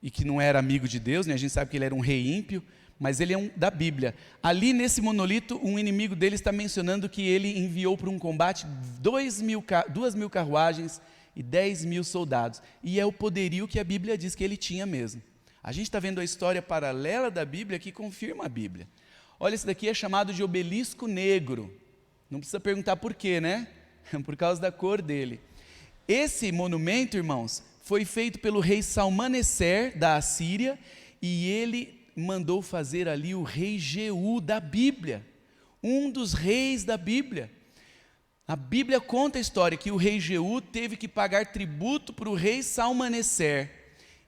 e que não era amigo de Deus, né? A gente sabe que ele era um rei ímpio, mas ele é da Bíblia. Ali nesse monolito, um inimigo dele está mencionando que ele enviou para um combate 2.000 carruagens e 10.000 soldados. E é o poderio que a Bíblia diz que ele tinha mesmo. A gente está vendo a história paralela da Bíblia que confirma a Bíblia. Olha, esse daqui é chamado de obelisco negro. Não precisa perguntar por quê, né? Por causa da cor dele. Esse monumento, irmãos, foi feito pelo rei Salmaneser da Assíria, e ele mandou fazer ali o rei Jeú da Bíblia, um dos reis da Bíblia. A Bíblia conta a história que o rei Jeú teve que pagar tributo para o rei Salmaneser,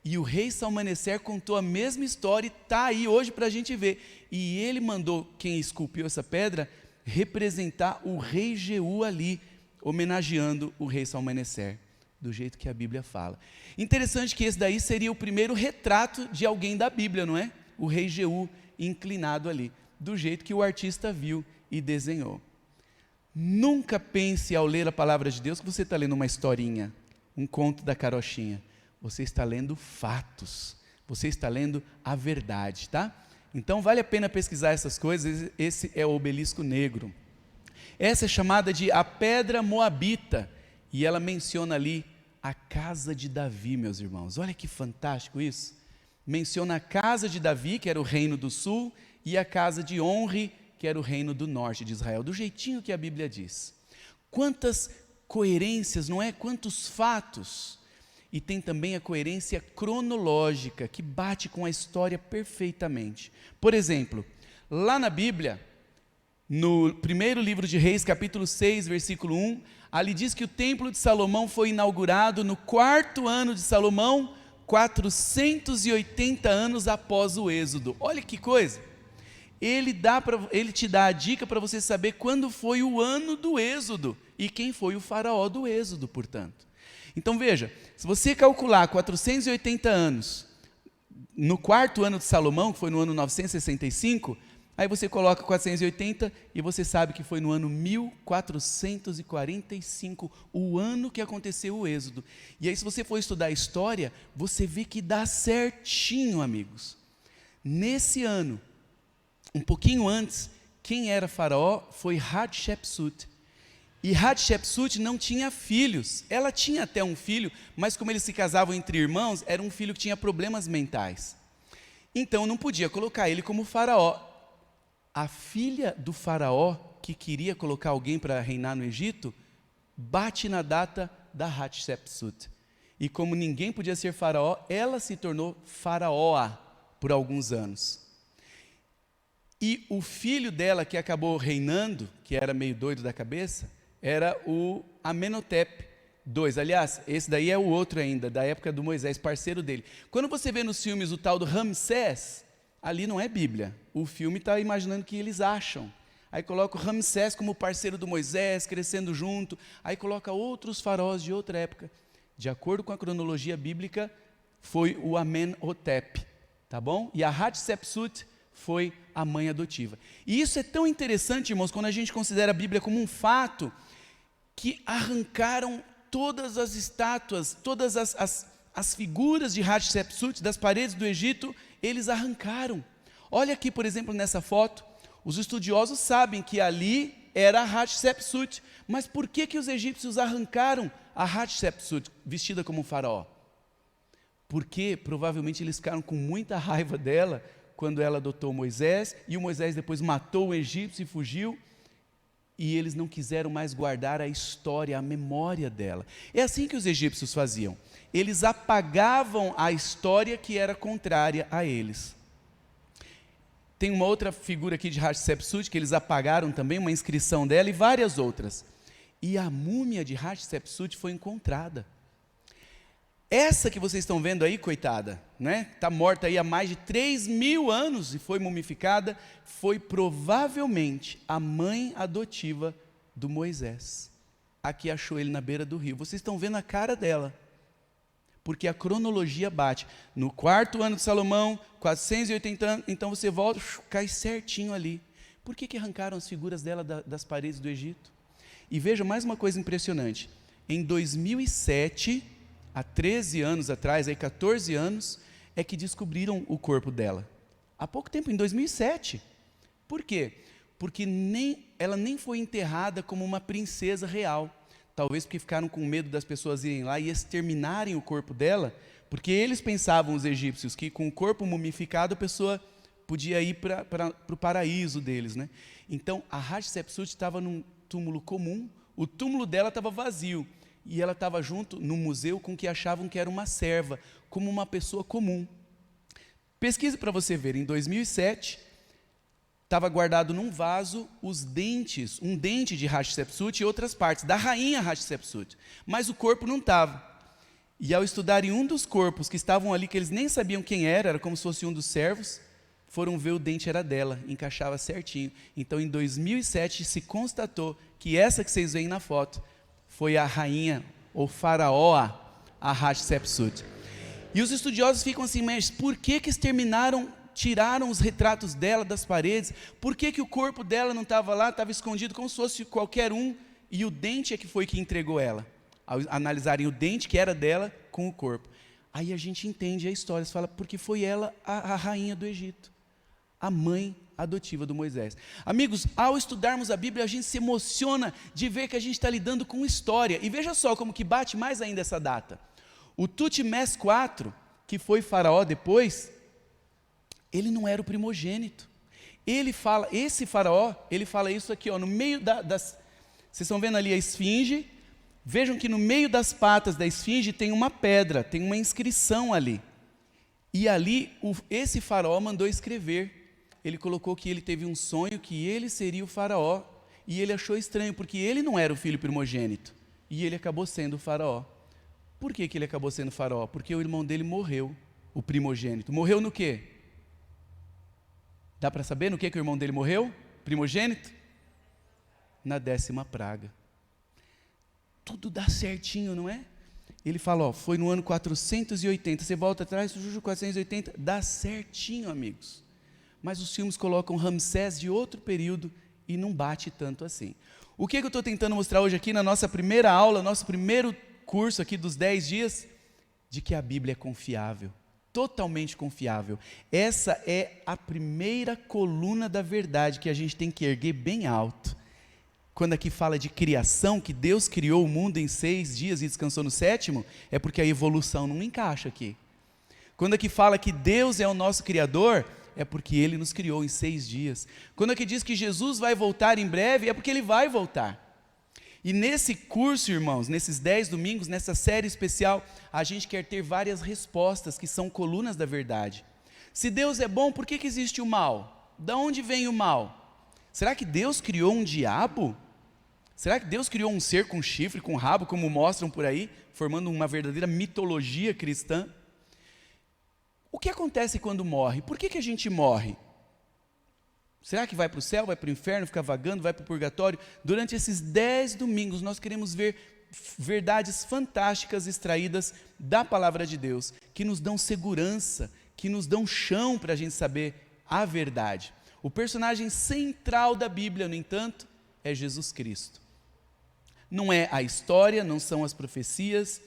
e o rei Salmaneser contou a mesma história e está aí hoje para a gente ver, e ele mandou quem esculpiu essa pedra representar o rei Jeú ali, homenageando o rei Salmaneser, do jeito que a Bíblia fala. Interessante que esse daí seria o primeiro retrato de alguém da Bíblia, não é? O rei Jeú inclinado ali, do jeito que o artista viu e desenhou. Nunca pense ao ler a palavra de Deus que você está lendo uma historinha, um conto da carochinha. Você está lendo fatos, você está lendo a verdade, tá? Então vale a pena pesquisar essas coisas. Esse é o obelisco negro. Essa é chamada de a pedra moabita, e ela menciona ali a casa de Davi, meus irmãos. Olha que fantástico isso. Menciona a casa de Davi, que era o reino do sul, e a casa de Onri, que era o reino do norte de Israel, do jeitinho que a Bíblia diz. Quantas coerências, não é? Quantos fatos. E tem também a coerência cronológica, que bate com a história perfeitamente. Por exemplo, lá na Bíblia, no primeiro livro de Reis, capítulo 6, versículo 1, ali diz que o templo de Salomão foi inaugurado no 4º ano de Salomão, 480 anos após o Êxodo. Olha que coisa! ele te dá a dica para você saber quando foi o ano do Êxodo e quem foi o faraó do Êxodo, portanto. Então veja, se você calcular 480 anos, no quarto ano de Salomão, que foi no ano 965, aí você coloca 480 e você sabe que foi no ano 1445, o ano que aconteceu o Êxodo. E aí se você for estudar a história, você vê que dá certinho, amigos. Nesse ano, um pouquinho antes, quem era faraó foi Hatshepsut. E Hatshepsut não tinha filhos. Ela tinha até um filho, mas como eles se casavam entre irmãos, era um filho que tinha problemas mentais. Então não podia colocar ele como faraó. A filha do faraó, que queria colocar alguém para reinar no Egito, bate na data da Hatshepsut. E como ninguém podia ser faraó, ela se tornou faraó por alguns anos. E o filho dela que acabou reinando, que era meio doido da cabeça, era o Amenhotep II. Aliás, esse daí é o outro ainda, da época do Moisés, parceiro dele. Quando você vê nos filmes o tal do Ramsés, ali não é Bíblia. O filme está imaginando que eles acham. Aí coloca o Ramsés como parceiro do Moisés, crescendo junto. Aí coloca outros faraós de outra época. De acordo com a cronologia bíblica, foi o Amenhotep, tá bom? E a Hatshepsut foi a mãe adotiva. E isso é tão interessante, irmãos, quando a gente considera a Bíblia como um fato, que arrancaram todas as estátuas, todas as figuras de Hatshepsut das paredes do Egito, eles arrancaram. Olha aqui, por exemplo, nessa foto, os estudiosos sabem que ali era a Hatshepsut, mas por que os egípcios arrancaram a Hatshepsut vestida como um faraó? Porque provavelmente eles ficaram com muita raiva dela quando ela adotou Moisés, e o Moisés depois matou o egípcio e fugiu, e eles não quiseram mais guardar a história, a memória dela. É assim que os egípcios faziam. Eles apagavam a história que era contrária a eles. Tem uma outra figura aqui de Hatshepsut que eles apagaram também, uma inscrição dela e várias outras. E a múmia de Hatshepsut foi encontrada. Essa que vocês estão vendo aí, coitada, né? Está morta aí há mais de 3.000 anos e foi mumificada, foi provavelmente a mãe adotiva do Moisés. Aqui achou ele na beira do rio. Vocês estão vendo a cara dela, porque a cronologia bate. No quarto ano de Salomão, 480 anos, então você volta, cai certinho ali. Por que arrancaram as figuras dela das paredes do Egito? E veja mais uma coisa impressionante. Em 2007... há 13 anos atrás, aí 14 anos, é que descobriram o corpo dela. Há pouco tempo, em 2007. Por quê? Porque ela nem foi enterrada como uma princesa real. Talvez porque ficaram com medo das pessoas irem lá e exterminarem o corpo dela, porque eles pensavam, os egípcios, que com o corpo mumificado a pessoa podia ir para o paraíso deles, né? Então, a Hatshepsut estava num túmulo comum, o túmulo dela estava vazio, e ela estava junto no museu com o que achavam que era uma serva, como uma pessoa comum. Pesquise para você ver, em 2007, estava guardado num vaso os dentes, um dente de Hatshepsut e outras partes, da rainha Hatshepsut, mas o corpo não estava. E ao estudarem um dos corpos que estavam ali, que eles nem sabiam quem era como se fosse um dos servos, foram ver o dente era dela, encaixava certinho. Então em 2007 se constatou que essa que vocês veem na foto, foi a rainha, ou faraó, a Hatshepsut. E os estudiosos ficam assim, mas por que tiraram os retratos dela das paredes? Por que o corpo dela não estava lá, estava escondido como se fosse qualquer um, e o dente é que foi que entregou ela? Ao analisarem o dente que era dela com o corpo. Aí a gente entende a história, você fala, porque foi ela a rainha do Egito, a mãe adotiva do Moisés. Amigos, ao estudarmos a Bíblia, a gente se emociona de ver que a gente está lidando com história. E veja só como que bate mais ainda essa data. O Tutmés IV, que foi faraó depois, ele não era o primogênito. Esse faraó, ele fala isso aqui, ó, no meio das... Vocês estão vendo ali a esfinge? Vejam que no meio das patas da esfinge tem uma pedra, tem uma inscrição ali. E ali, esse faraó mandou escrever. Ele colocou que ele teve um sonho que ele seria o faraó, e ele achou estranho, porque ele não era o filho primogênito, e ele acabou sendo o faraó. Por que ele acabou sendo faraó? Porque o irmão dele morreu, o primogênito. Morreu no quê? Dá para saber no que o irmão dele morreu? Primogênito? Na 10ª praga. Tudo dá certinho, não é? Ele fala, ó, foi no ano 480, você volta atrás, 480, dá certinho, amigos. Mas os filmes colocam Ramsés de outro período e não bate tanto assim. O que eu estou tentando mostrar hoje aqui na nossa primeira aula, nosso primeiro curso aqui dos 10 dias, de que a Bíblia é confiável, totalmente confiável. Essa é a primeira coluna da verdade que a gente tem que erguer bem alto. Quando aqui fala de criação, que Deus criou o mundo em 6 dias e descansou no 7º, é porque a evolução não encaixa aqui. Quando aqui fala que Deus é o nosso Criador, é porque Ele nos criou em 6 dias. Quando aqui diz que Jesus vai voltar em breve, é porque Ele vai voltar. E nesse curso, irmãos, nesses 10 domingos, nessa série especial, a gente quer ter várias respostas que são colunas da verdade. Se Deus é bom, por que existe o mal? Da onde vem o mal? Será que Deus criou um diabo? Será que Deus criou um ser com chifre, com rabo, como mostram por aí, formando uma verdadeira mitologia cristã? O que acontece quando morre? Por que a gente morre? Será que vai para o céu, vai para o inferno, fica vagando, vai para o purgatório? Durante esses 10 domingos, nós queremos ver verdades fantásticas extraídas da palavra de Deus, que nos dão segurança, que nos dão chão para a gente saber a verdade. O personagem central da Bíblia, no entanto, é Jesus Cristo. Não é a história, não são as profecias,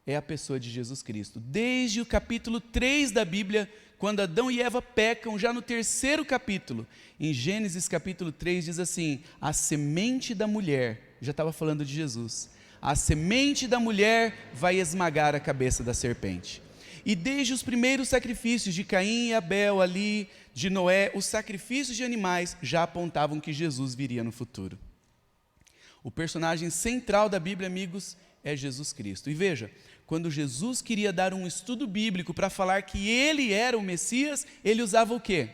é a pessoa de Jesus Cristo. Desde o capítulo 3 da Bíblia, quando Adão e Eva pecam, já no 3º capítulo, em Gênesis capítulo 3, diz assim, a semente da mulher, já estava falando de Jesus, a semente da mulher vai esmagar a cabeça da serpente. E desde os primeiros sacrifícios de Caim e Abel ali, de Noé, os sacrifícios de animais já apontavam que Jesus viria no futuro. O personagem central da Bíblia, amigos, é Jesus Cristo. E veja, quando Jesus queria dar um estudo bíblico para falar que Ele era o Messias, Ele usava o quê?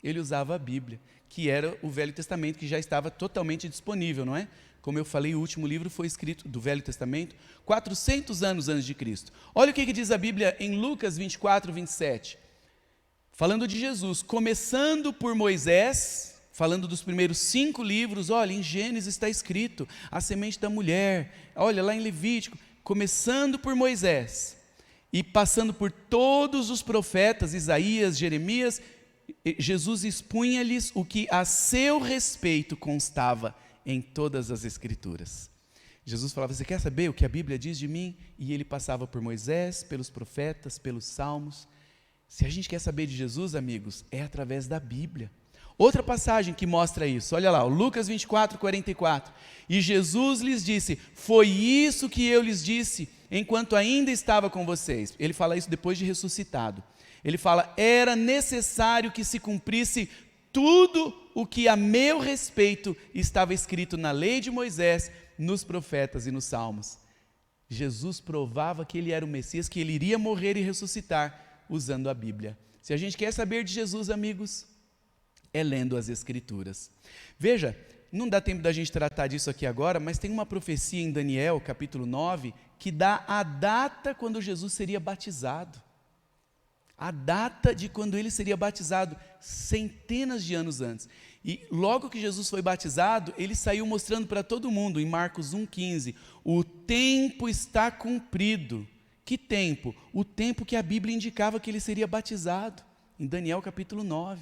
Ele usava a Bíblia, que era o Velho Testamento, que já estava totalmente disponível, não é? Como eu falei, o último livro foi escrito do Velho Testamento 400 anos antes de Cristo. Olha o que diz a Bíblia em Lucas 24, 27. Falando de Jesus, começando por Moisés, falando dos primeiros 5 livros, olha, em Gênesis está escrito, a semente da mulher, olha lá em Levítico, começando por Moisés, e passando por todos os profetas, Isaías, Jeremias, Jesus expunha-lhes o que a seu respeito constava em todas as Escrituras. Jesus falava, você quer saber o que a Bíblia diz de mim? E ele passava por Moisés, pelos profetas, pelos salmos. Se a gente quer saber de Jesus, amigos, é através da Bíblia. Outra passagem que mostra isso, olha lá, Lucas 24, 44. E Jesus lhes disse, foi isso que eu lhes disse, enquanto ainda estava com vocês. Ele fala isso depois de ressuscitado. Ele fala, era necessário que se cumprisse tudo o que a meu respeito estava escrito na lei de Moisés, nos profetas e nos salmos. Jesus provava que ele era o Messias, que ele iria morrer e ressuscitar, usando a Bíblia. Se a gente quer saber de Jesus, amigos, é lendo as Escrituras. Veja, não dá tempo da gente tratar disso aqui agora, mas tem uma profecia em Daniel, capítulo 9, que dá a data quando Jesus seria batizado. A data de quando ele seria batizado, centenas de anos antes. E logo que Jesus foi batizado, ele saiu mostrando para todo mundo, em Marcos 1,15, o tempo está cumprido. Que tempo? O tempo que a Bíblia indicava que ele seria batizado, em Daniel capítulo 9.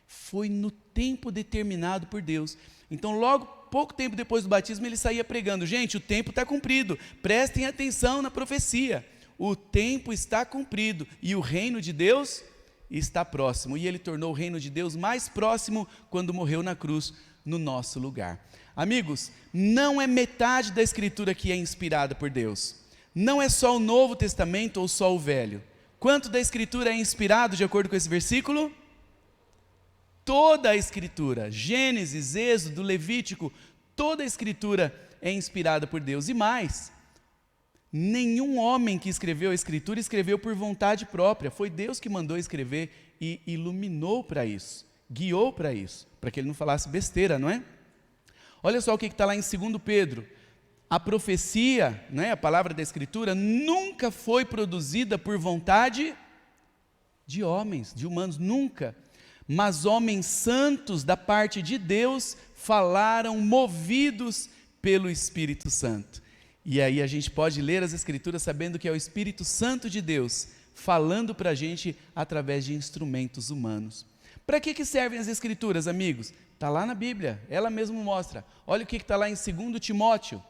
Foi no tempo determinado por Deus. Então logo, pouco tempo depois do batismo, ele saía pregando, gente, o tempo está cumprido, prestem atenção na profecia. O tempo está cumprido e o reino de Deus está próximo. E ele tornou o reino de Deus mais próximo quando morreu na cruz, no nosso lugar. Amigos, não é metade da Escritura que é inspirada por Deus. Não é só o Novo Testamento ou só o Velho. Quanto da Escritura é inspirado de acordo com esse versículo? Toda a Escritura, Gênesis, Êxodo, Levítico, toda a Escritura é inspirada por Deus. E mais, nenhum homem que escreveu a Escritura escreveu por vontade própria, foi Deus que mandou escrever e iluminou para isso, guiou para isso, para que ele não falasse besteira, não é? Olha só o que está lá em 2 Pedro, a profecia, né, a palavra da Escritura, nunca foi produzida por vontade de homens, de humanos, nunca, mas homens santos da parte de Deus falaram movidos pelo Espírito Santo. E aí a gente pode ler as Escrituras sabendo que é o Espírito Santo de Deus falando para a gente através de instrumentos humanos. Para que servem as Escrituras, amigos? Está lá na Bíblia, ela mesma mostra. Olha o que está lá em 2 Timóteo,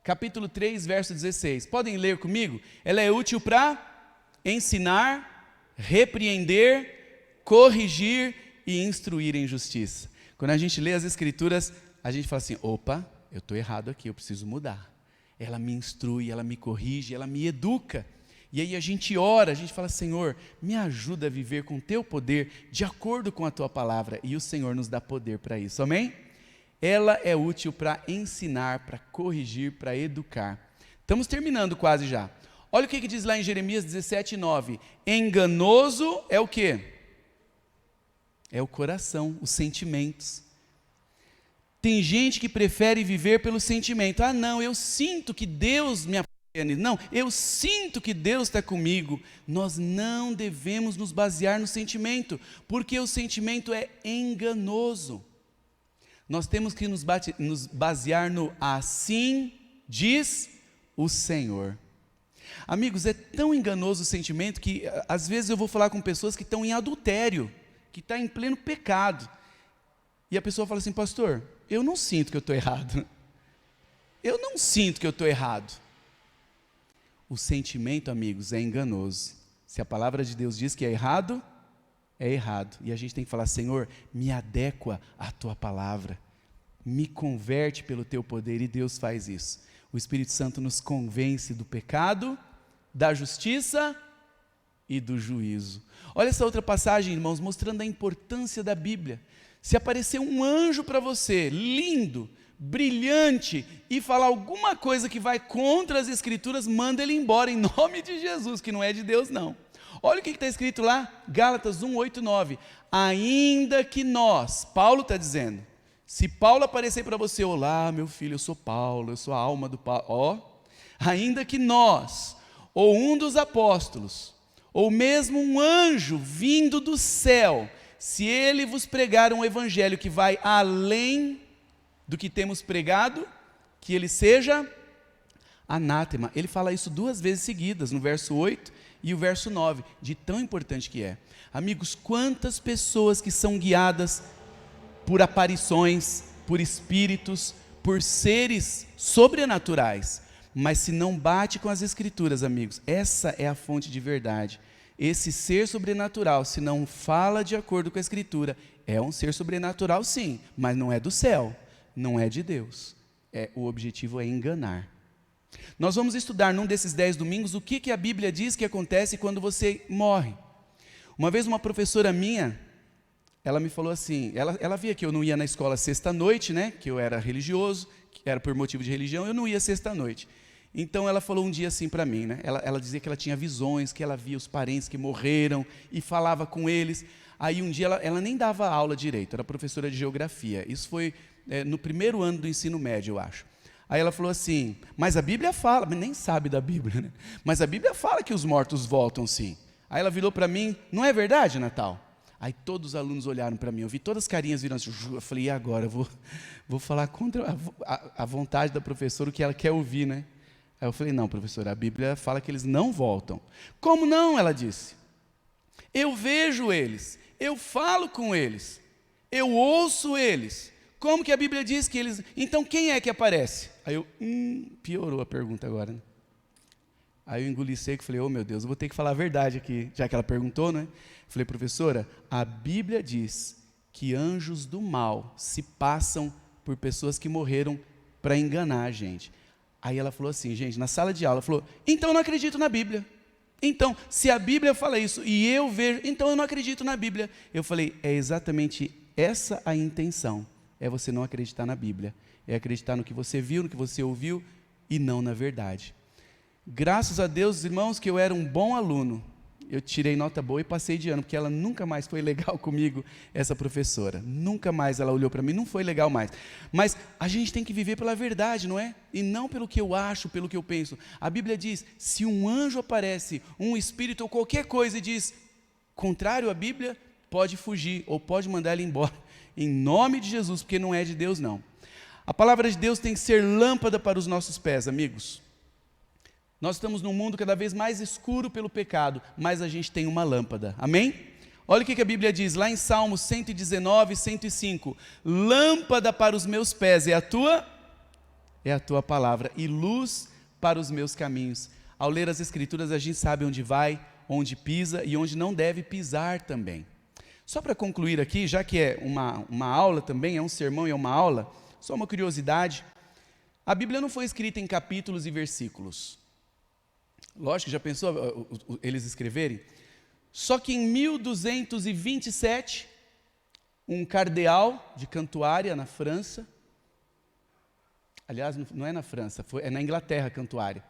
capítulo 3, verso 16. Podem ler comigo? Ela é útil para ensinar, repreender, corrigir e instruir em justiça. Quando a gente lê as Escrituras, a gente fala assim, opa, eu estou errado aqui, eu preciso mudar. Ela me instrui, ela me corrige, ela me educa. E aí a gente ora, a gente fala, Senhor, me ajuda a viver com o teu poder, de acordo com a tua palavra, e o Senhor nos dá poder para isso, amém? Ela é útil para ensinar, para corrigir, para educar. Estamos terminando quase já. Olha o que diz lá em Jeremias 17:9. Enganoso é o quê? É o coração, os sentimentos. Tem gente que prefere viver pelo sentimento. Ah, não, eu sinto que Deus me apoia. Não, eu sinto que Deus está comigo. Nós não devemos nos basear no sentimento, porque o sentimento é enganoso. Nós temos que nos basear no assim diz o Senhor. Amigos, é tão enganoso o sentimento que às vezes eu vou falar com pessoas que estão em adultério, que estão em pleno pecado. E a pessoa fala assim, pastor, eu não sinto que eu estou errado. Eu não sinto que eu estou errado. O sentimento, amigos, é enganoso. Se a palavra de Deus diz que é errado, é errado. E a gente tem que falar, Senhor, me adequa à tua palavra. Me converte pelo teu poder, e Deus faz isso. O Espírito Santo nos convence do pecado, da justiça e do juízo. Olha essa outra passagem, irmãos, mostrando a importância da Bíblia. Se aparecer um anjo para você, lindo, brilhante, e falar alguma coisa que vai contra as Escrituras, manda ele embora, em nome de Jesus, que não é de Deus não. Olha o que está escrito lá, Gálatas 1, 8, 9. Ainda que nós, Paulo está dizendo, se Paulo aparecer para você, olá meu filho, eu sou Paulo, eu sou a alma do Paulo, ainda que nós, ou um dos apóstolos, ou mesmo um anjo vindo do céu, se ele vos pregar um evangelho que vai além do que temos pregado, que ele seja anátema. Ele fala isso 2 vezes seguidas, no verso 8 e o verso 9, de tão importante que é. Amigos, quantas pessoas que são guiadas por aparições, por espíritos, por seres sobrenaturais, mas se não bate com as Escrituras, amigos, essa é a fonte de verdade. Esse ser sobrenatural, se não fala de acordo com a Escritura, é um ser sobrenatural sim, mas não é do céu, não é de Deus. O objetivo é enganar. Nós vamos estudar num desses 10 domingos o que a Bíblia diz que acontece quando você morre. Uma vez uma professora minha, ela me falou assim, ela via que eu não ia na escola sexta-noite, né, que eu era religioso, que era por motivo de religião, eu não ia sexta-noite. Então ela falou um dia assim para mim, né? Ela dizia que ela tinha visões, que ela via os parentes que morreram e falava com eles. Aí um dia ela nem dava aula direito, era professora de geografia. Isso foi no primeiro ano do ensino médio, eu acho. Aí ela falou assim, mas a Bíblia fala, mas nem sabe da Bíblia, né? Mas a Bíblia fala que os mortos voltam sim. Aí ela virou para mim, não é verdade, Natal? Aí todos os alunos olharam para mim, eu vi todas as carinhas virando assim, eu falei, e agora? Eu vou falar contra a vontade da professora, o que ela quer ouvir, né? Aí eu falei, não, professora, a Bíblia fala que eles não voltam. Como não? Ela disse. Eu vejo eles, eu falo com eles, eu ouço eles. Como que a Bíblia diz que eles... Então quem é que aparece? Aí eu, piorou a pergunta agora, né? Aí eu engoli seco e falei, oh meu Deus, eu vou ter que falar a verdade aqui, já que ela perguntou, né? Falei, professora, a Bíblia diz que anjos do mal se passam por pessoas que morreram para enganar a gente. Aí ela falou assim, gente, na sala de aula, ela falou, então eu não acredito na Bíblia. Então, se a Bíblia fala isso e eu vejo, então eu não acredito na Bíblia. Eu falei, é exatamente essa a intenção, é você não acreditar na Bíblia, é acreditar no que você viu, no que você ouviu e não na verdade. Graças a Deus, irmãos, que eu era um bom aluno, eu tirei nota boa e passei de ano, porque ela nunca mais foi legal comigo, essa professora, nunca mais ela olhou para mim, não foi legal mais, mas a gente tem que viver pela verdade, não é? E não pelo que eu acho, pelo que eu penso. A Bíblia diz, se um anjo aparece, um espírito ou qualquer coisa e diz, contrário à Bíblia, pode fugir, ou pode mandar ela embora, em nome de Jesus, porque não é de Deus não. A palavra de Deus tem que ser lâmpada para os nossos pés, amigos. Nós estamos num mundo cada vez mais escuro pelo pecado, mas a gente tem uma lâmpada, amém? Olha o que a Bíblia diz, lá em Salmos 119, 105, lâmpada para os meus pés é a tua palavra, e luz para os meus caminhos. Ao ler as Escrituras a gente sabe onde vai, onde pisa e onde não deve pisar também. Só para concluir aqui, já que é uma aula também, é um sermão e é uma aula, só uma curiosidade, a Bíblia não foi escrita em capítulos e versículos. Lógico, já pensou eles escreverem? Só que em 1227, um cardeal de Cantuária, na França, aliás, não é na França, é na Inglaterra, Cantuária,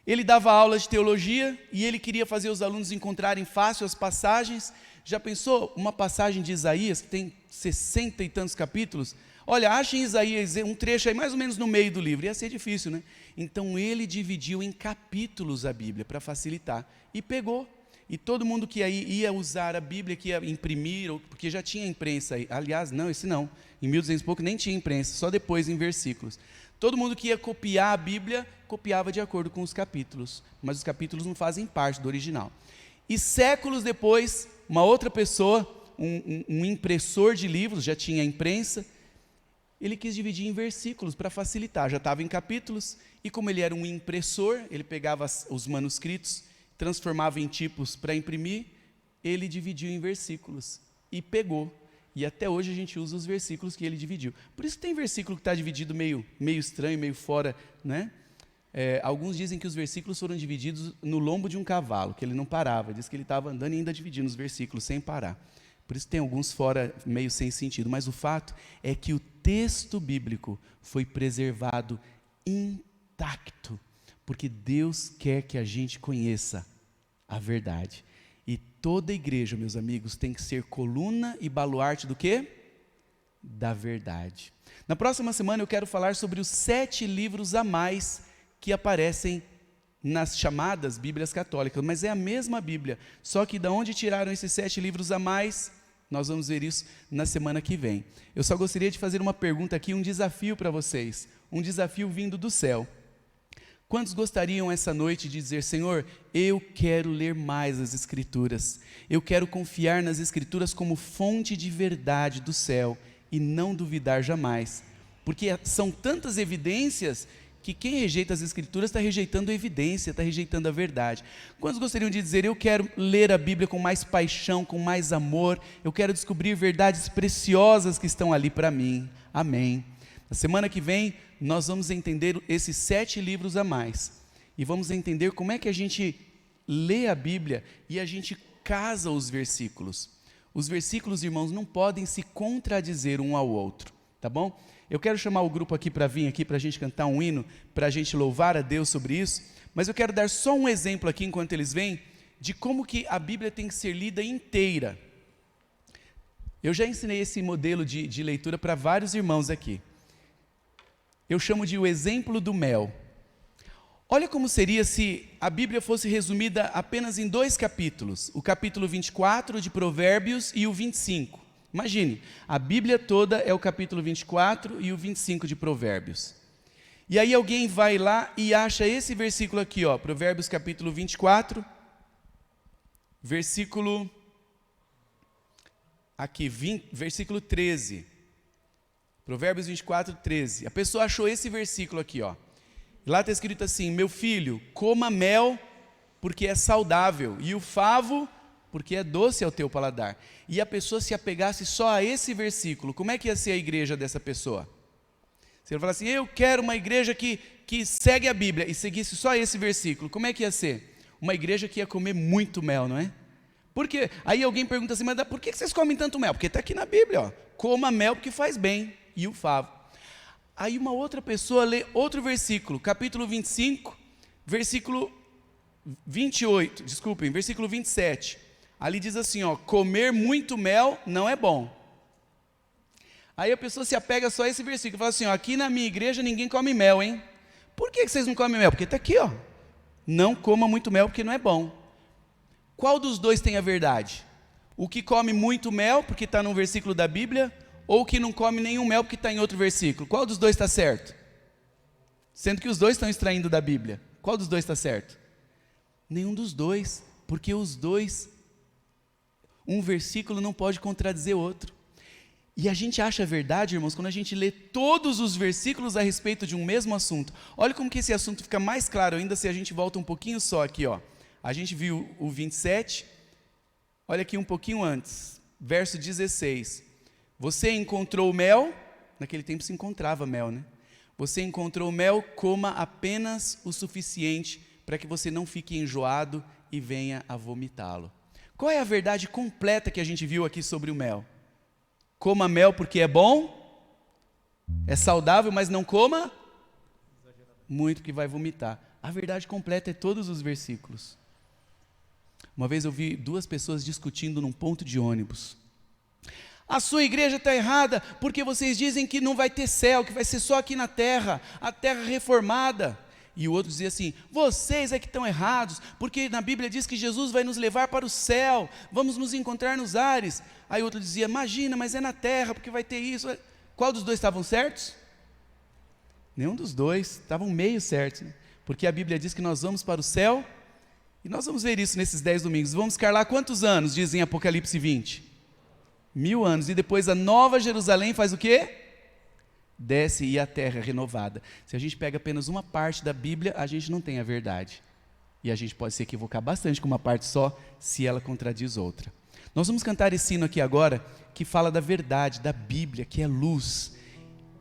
ele dava aulas de teologia e ele queria fazer os alunos encontrarem fácil as passagens. Já pensou uma passagem de Isaías, que tem 60 e tantos capítulos? Olha, achem Isaías, um trecho aí mais ou menos no meio do livro, ia ser difícil, né? Então ele dividiu em capítulos a Bíblia, para facilitar, e pegou. E todo mundo que aí ia usar a Bíblia, que ia imprimir, porque já tinha imprensa aí. Aliás, não, esse não, em 1200 e pouco nem tinha imprensa, só depois em versículos. Todo mundo que ia copiar a Bíblia, copiava de acordo com os capítulos, mas os capítulos não fazem parte do original. E séculos depois, uma outra pessoa, um impressor de livros, já tinha imprensa, ele quis dividir em versículos para facilitar, já estava em capítulos, e como ele era um impressor, ele pegava os manuscritos, transformava em tipos para imprimir, ele dividiu em versículos, e pegou. E até hoje a gente usa os versículos que ele dividiu. Por isso tem versículo que está dividido meio estranho, meio fora, né? Alguns dizem que os versículos foram divididos no lombo de um cavalo, que ele não parava, diz que ele estava andando e ainda dividindo os versículos sem parar. Por isso tem alguns fora, meio sem sentido, mas o fato é que o texto bíblico foi preservado intacto, porque Deus quer que a gente conheça a verdade. E toda igreja, meus amigos, tem que ser coluna e baluarte do quê? Da verdade. Na próxima semana eu quero falar sobre os 7 livros a mais que aparecem nas chamadas Bíblias católicas, mas é a mesma Bíblia, só que de onde tiraram esses 7 livros a mais, nós vamos ver isso na semana que vem. Eu só gostaria de fazer uma pergunta aqui, um desafio para vocês, um desafio vindo do céu. Quantos gostariam essa noite de dizer, Senhor, eu quero ler mais as Escrituras, eu quero confiar nas Escrituras como fonte de verdade do céu e não duvidar jamais, porque são tantas evidências que quem rejeita as Escrituras está rejeitando a evidência, está rejeitando a verdade. Quantos gostariam de dizer, eu quero ler a Bíblia com mais paixão, com mais amor, eu quero descobrir verdades preciosas que estão ali para mim, amém. Na semana que vem, nós vamos entender esses 7 livros a mais. E vamos entender como é que a gente lê a Bíblia e a gente casa os versículos. Os versículos, irmãos, não podem se contradizer um ao outro, tá bom? Eu quero chamar o grupo aqui para vir aqui para a gente cantar um hino, para a gente louvar a Deus sobre isso. Mas eu quero dar só um exemplo aqui, enquanto eles vêm, de como que a Bíblia tem que ser lida inteira. Eu já ensinei esse modelo de leitura para vários irmãos aqui. Eu chamo de o exemplo do mel. Olha como seria se a Bíblia fosse resumida apenas em 2 capítulos, o capítulo 24 de Provérbios e o 25. Imagine, a Bíblia toda é o capítulo 24 e o 25 de Provérbios. E aí alguém vai lá e acha esse versículo aqui, ó, Provérbios capítulo 24, versículo, aqui, versículo 13. Provérbios 24, 13. A pessoa achou esse versículo aqui, ó. Lá está escrito assim, meu filho, coma mel porque é saudável, e o favo porque é doce ao teu paladar. E a pessoa se apegasse só a esse versículo, como é que ia ser a igreja dessa pessoa? Se ele falasse assim, eu quero uma igreja que segue a Bíblia, e seguisse só esse versículo, como é que ia ser? Uma igreja que ia comer muito mel, não é? Por quê? Aí alguém pergunta assim, mas por que vocês comem tanto mel? Porque está aqui na Bíblia, ó, coma mel porque faz bem, e o favo. Aí uma outra pessoa lê outro versículo, capítulo 25, versículo 28, desculpem, versículo 27. Ali diz assim, ó, comer muito mel não é bom. Aí a pessoa se apega só a esse versículo, fala assim, ó, aqui na minha igreja ninguém come mel, hein? Por que vocês não comem mel? Porque está aqui, ó, não coma muito mel porque não é bom. Qual dos dois tem a verdade? O que come muito mel, porque está num versículo da Bíblia, ou o que não come nenhum mel, porque está em outro versículo. Qual dos dois está certo? Sendo que os dois estão extraindo da Bíblia. Qual dos dois está certo? Nenhum dos dois, porque os dois, um versículo não pode contradizer outro. E a gente acha verdade, irmãos, quando a gente lê todos os versículos a respeito de um mesmo assunto. Olha como que esse assunto fica mais claro ainda se a gente volta um pouquinho só aqui, ó. A gente viu o 27, olha aqui um pouquinho antes, verso 16. Você encontrou mel, naquele tempo se encontrava mel, né? Você encontrou mel, coma apenas o suficiente para que você não fique enjoado e venha a vomitá-lo. Qual é a verdade completa que a gente viu aqui sobre o mel? Coma mel porque é bom, é saudável, mas não coma muito que vai vomitar. A verdade completa é todos os versículos. Uma vez eu vi duas pessoas discutindo num ponto de ônibus. A sua igreja está errada porque vocês dizem que não vai ter céu, que vai ser só aqui na terra, a terra reformada. E o outro dizia assim, vocês é que estão errados, porque na Bíblia diz que Jesus vai nos levar para o céu, vamos nos encontrar nos ares. Aí o outro dizia, imagina, mas é na terra, porque vai ter isso. Qual dos dois estavam certos? Nenhum dos dois, estavam meio certos, né? Porque a Bíblia diz que nós vamos para o céu, e nós vamos ver isso nesses 10 domingos. Vamos ficar lá quantos anos, diz em Apocalipse 20? 1000 anos, e depois a nova Jerusalém faz o quê? Desce e a terra é renovada. Se a gente pega apenas uma parte da Bíblia, a gente não tem a verdade. E a gente pode se equivocar bastante com uma parte só, se ela contradiz outra. Nós vamos cantar esse hino aqui agora, que fala da verdade, da Bíblia, que é luz.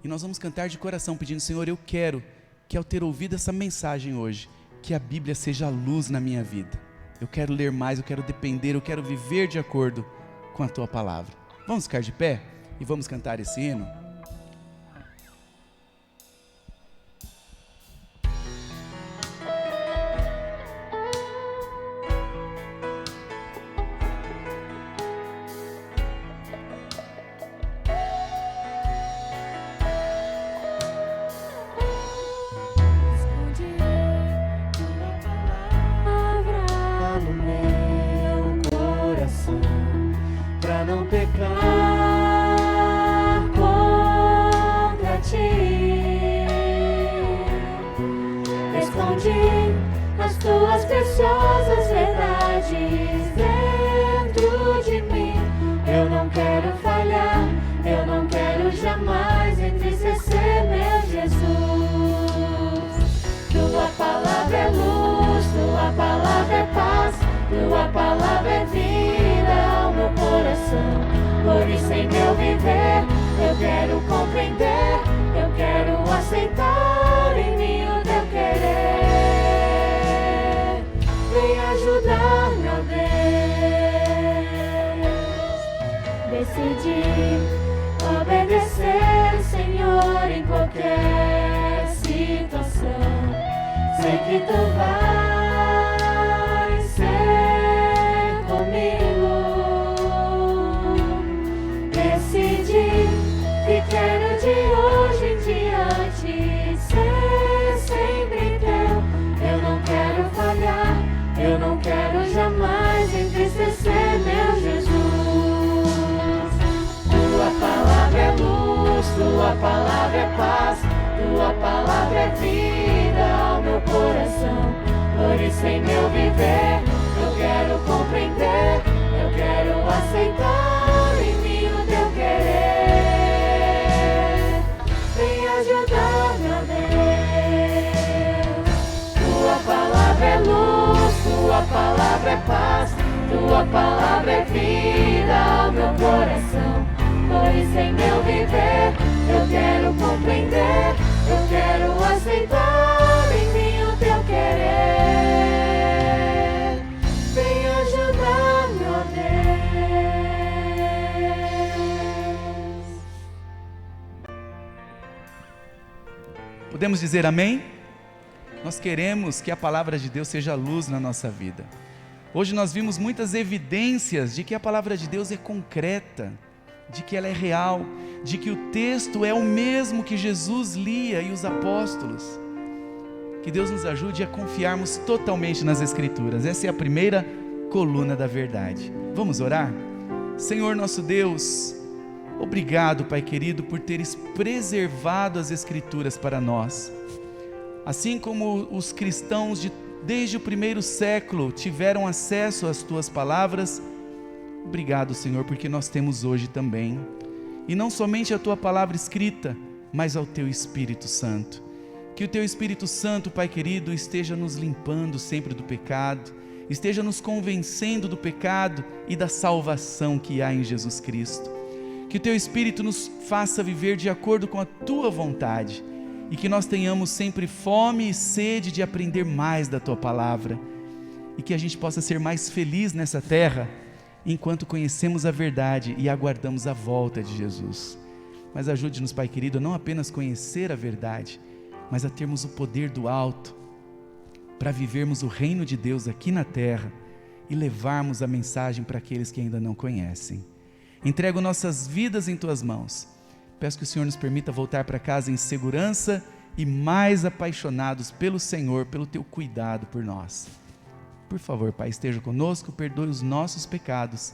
E nós vamos cantar de coração, pedindo, Senhor, eu quero que ao ter ouvido essa mensagem hoje, que a Bíblia seja a luz na minha vida. Eu quero ler mais, eu quero depender, eu quero viver de acordo com a Tua palavra. Vamos ficar de pé e vamos cantar esse hino? Tua palavra é vida ao meu coração. Por isso em meu viver eu quero compreender, eu quero aceitar em mim o teu querer. Vem ajudar-me, ó Deus. Decidi obedecer, Senhor, em qualquer situação. Sei que tu vais que quero de hoje em diante ser sempre teu. Eu não quero falhar, eu não quero jamais entristecer, meu Jesus. Tua palavra é luz, tua palavra é paz, tua palavra é vida ao meu coração. Por isso em meu viver eu quero compreender, eu quero aceitar em mim o teu querer. Ajudar-me, ó Deus. Tua palavra é luz, tua palavra é paz, tua palavra é vida ao meu coração. Por isso em meu viver eu quero compreender, eu quero aceitar em mim o teu querer. Vem ajudar-me, ó Deus. Podemos dizer amém? Nós queremos que a palavra de Deus seja luz na nossa vida. Hoje nós vimos muitas evidências de que a palavra de Deus é concreta, de que ela é real, de que o texto é o mesmo que Jesus lia e os apóstolos. Que Deus nos ajude a confiarmos totalmente nas Escrituras. Essa é a primeira coluna da verdade. Vamos orar? Senhor nosso Deus, obrigado, Pai querido, por teres preservado as Escrituras para nós. Assim como os cristãos desde o primeiro século tiveram acesso às tuas palavras, obrigado, Senhor, porque nós temos hoje também. E não somente a tua palavra escrita, mas ao teu Espírito Santo. Que o teu Espírito Santo, Pai querido, esteja nos limpando sempre do pecado, esteja nos convencendo do pecado e da salvação que há em Jesus Cristo. Que o teu Espírito nos faça viver de acordo com a tua vontade e que nós tenhamos sempre fome e sede de aprender mais da tua palavra e que a gente possa ser mais feliz nessa terra enquanto conhecemos a verdade e aguardamos a volta de Jesus. Mas ajude-nos, Pai querido, a não apenas conhecer a verdade, mas a termos o poder do alto para vivermos o reino de Deus aqui na terra e levarmos a mensagem para aqueles que ainda não conhecem. Entrego nossas vidas em tuas mãos. Peço que o Senhor nos permita voltar para casa em segurança e mais apaixonados pelo Senhor, pelo teu cuidado por nós. Por favor, Pai, esteja conosco, perdoe os nossos pecados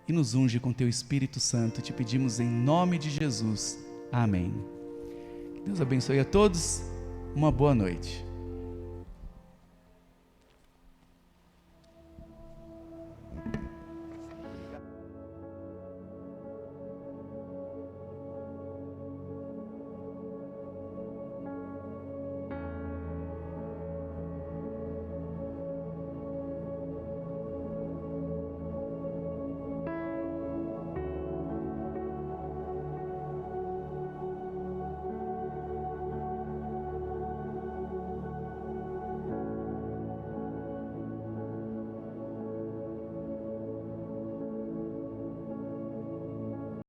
e nos unge com teu Espírito Santo. Te pedimos em nome de Jesus. Amém. Que Deus abençoe a todos. Uma boa noite.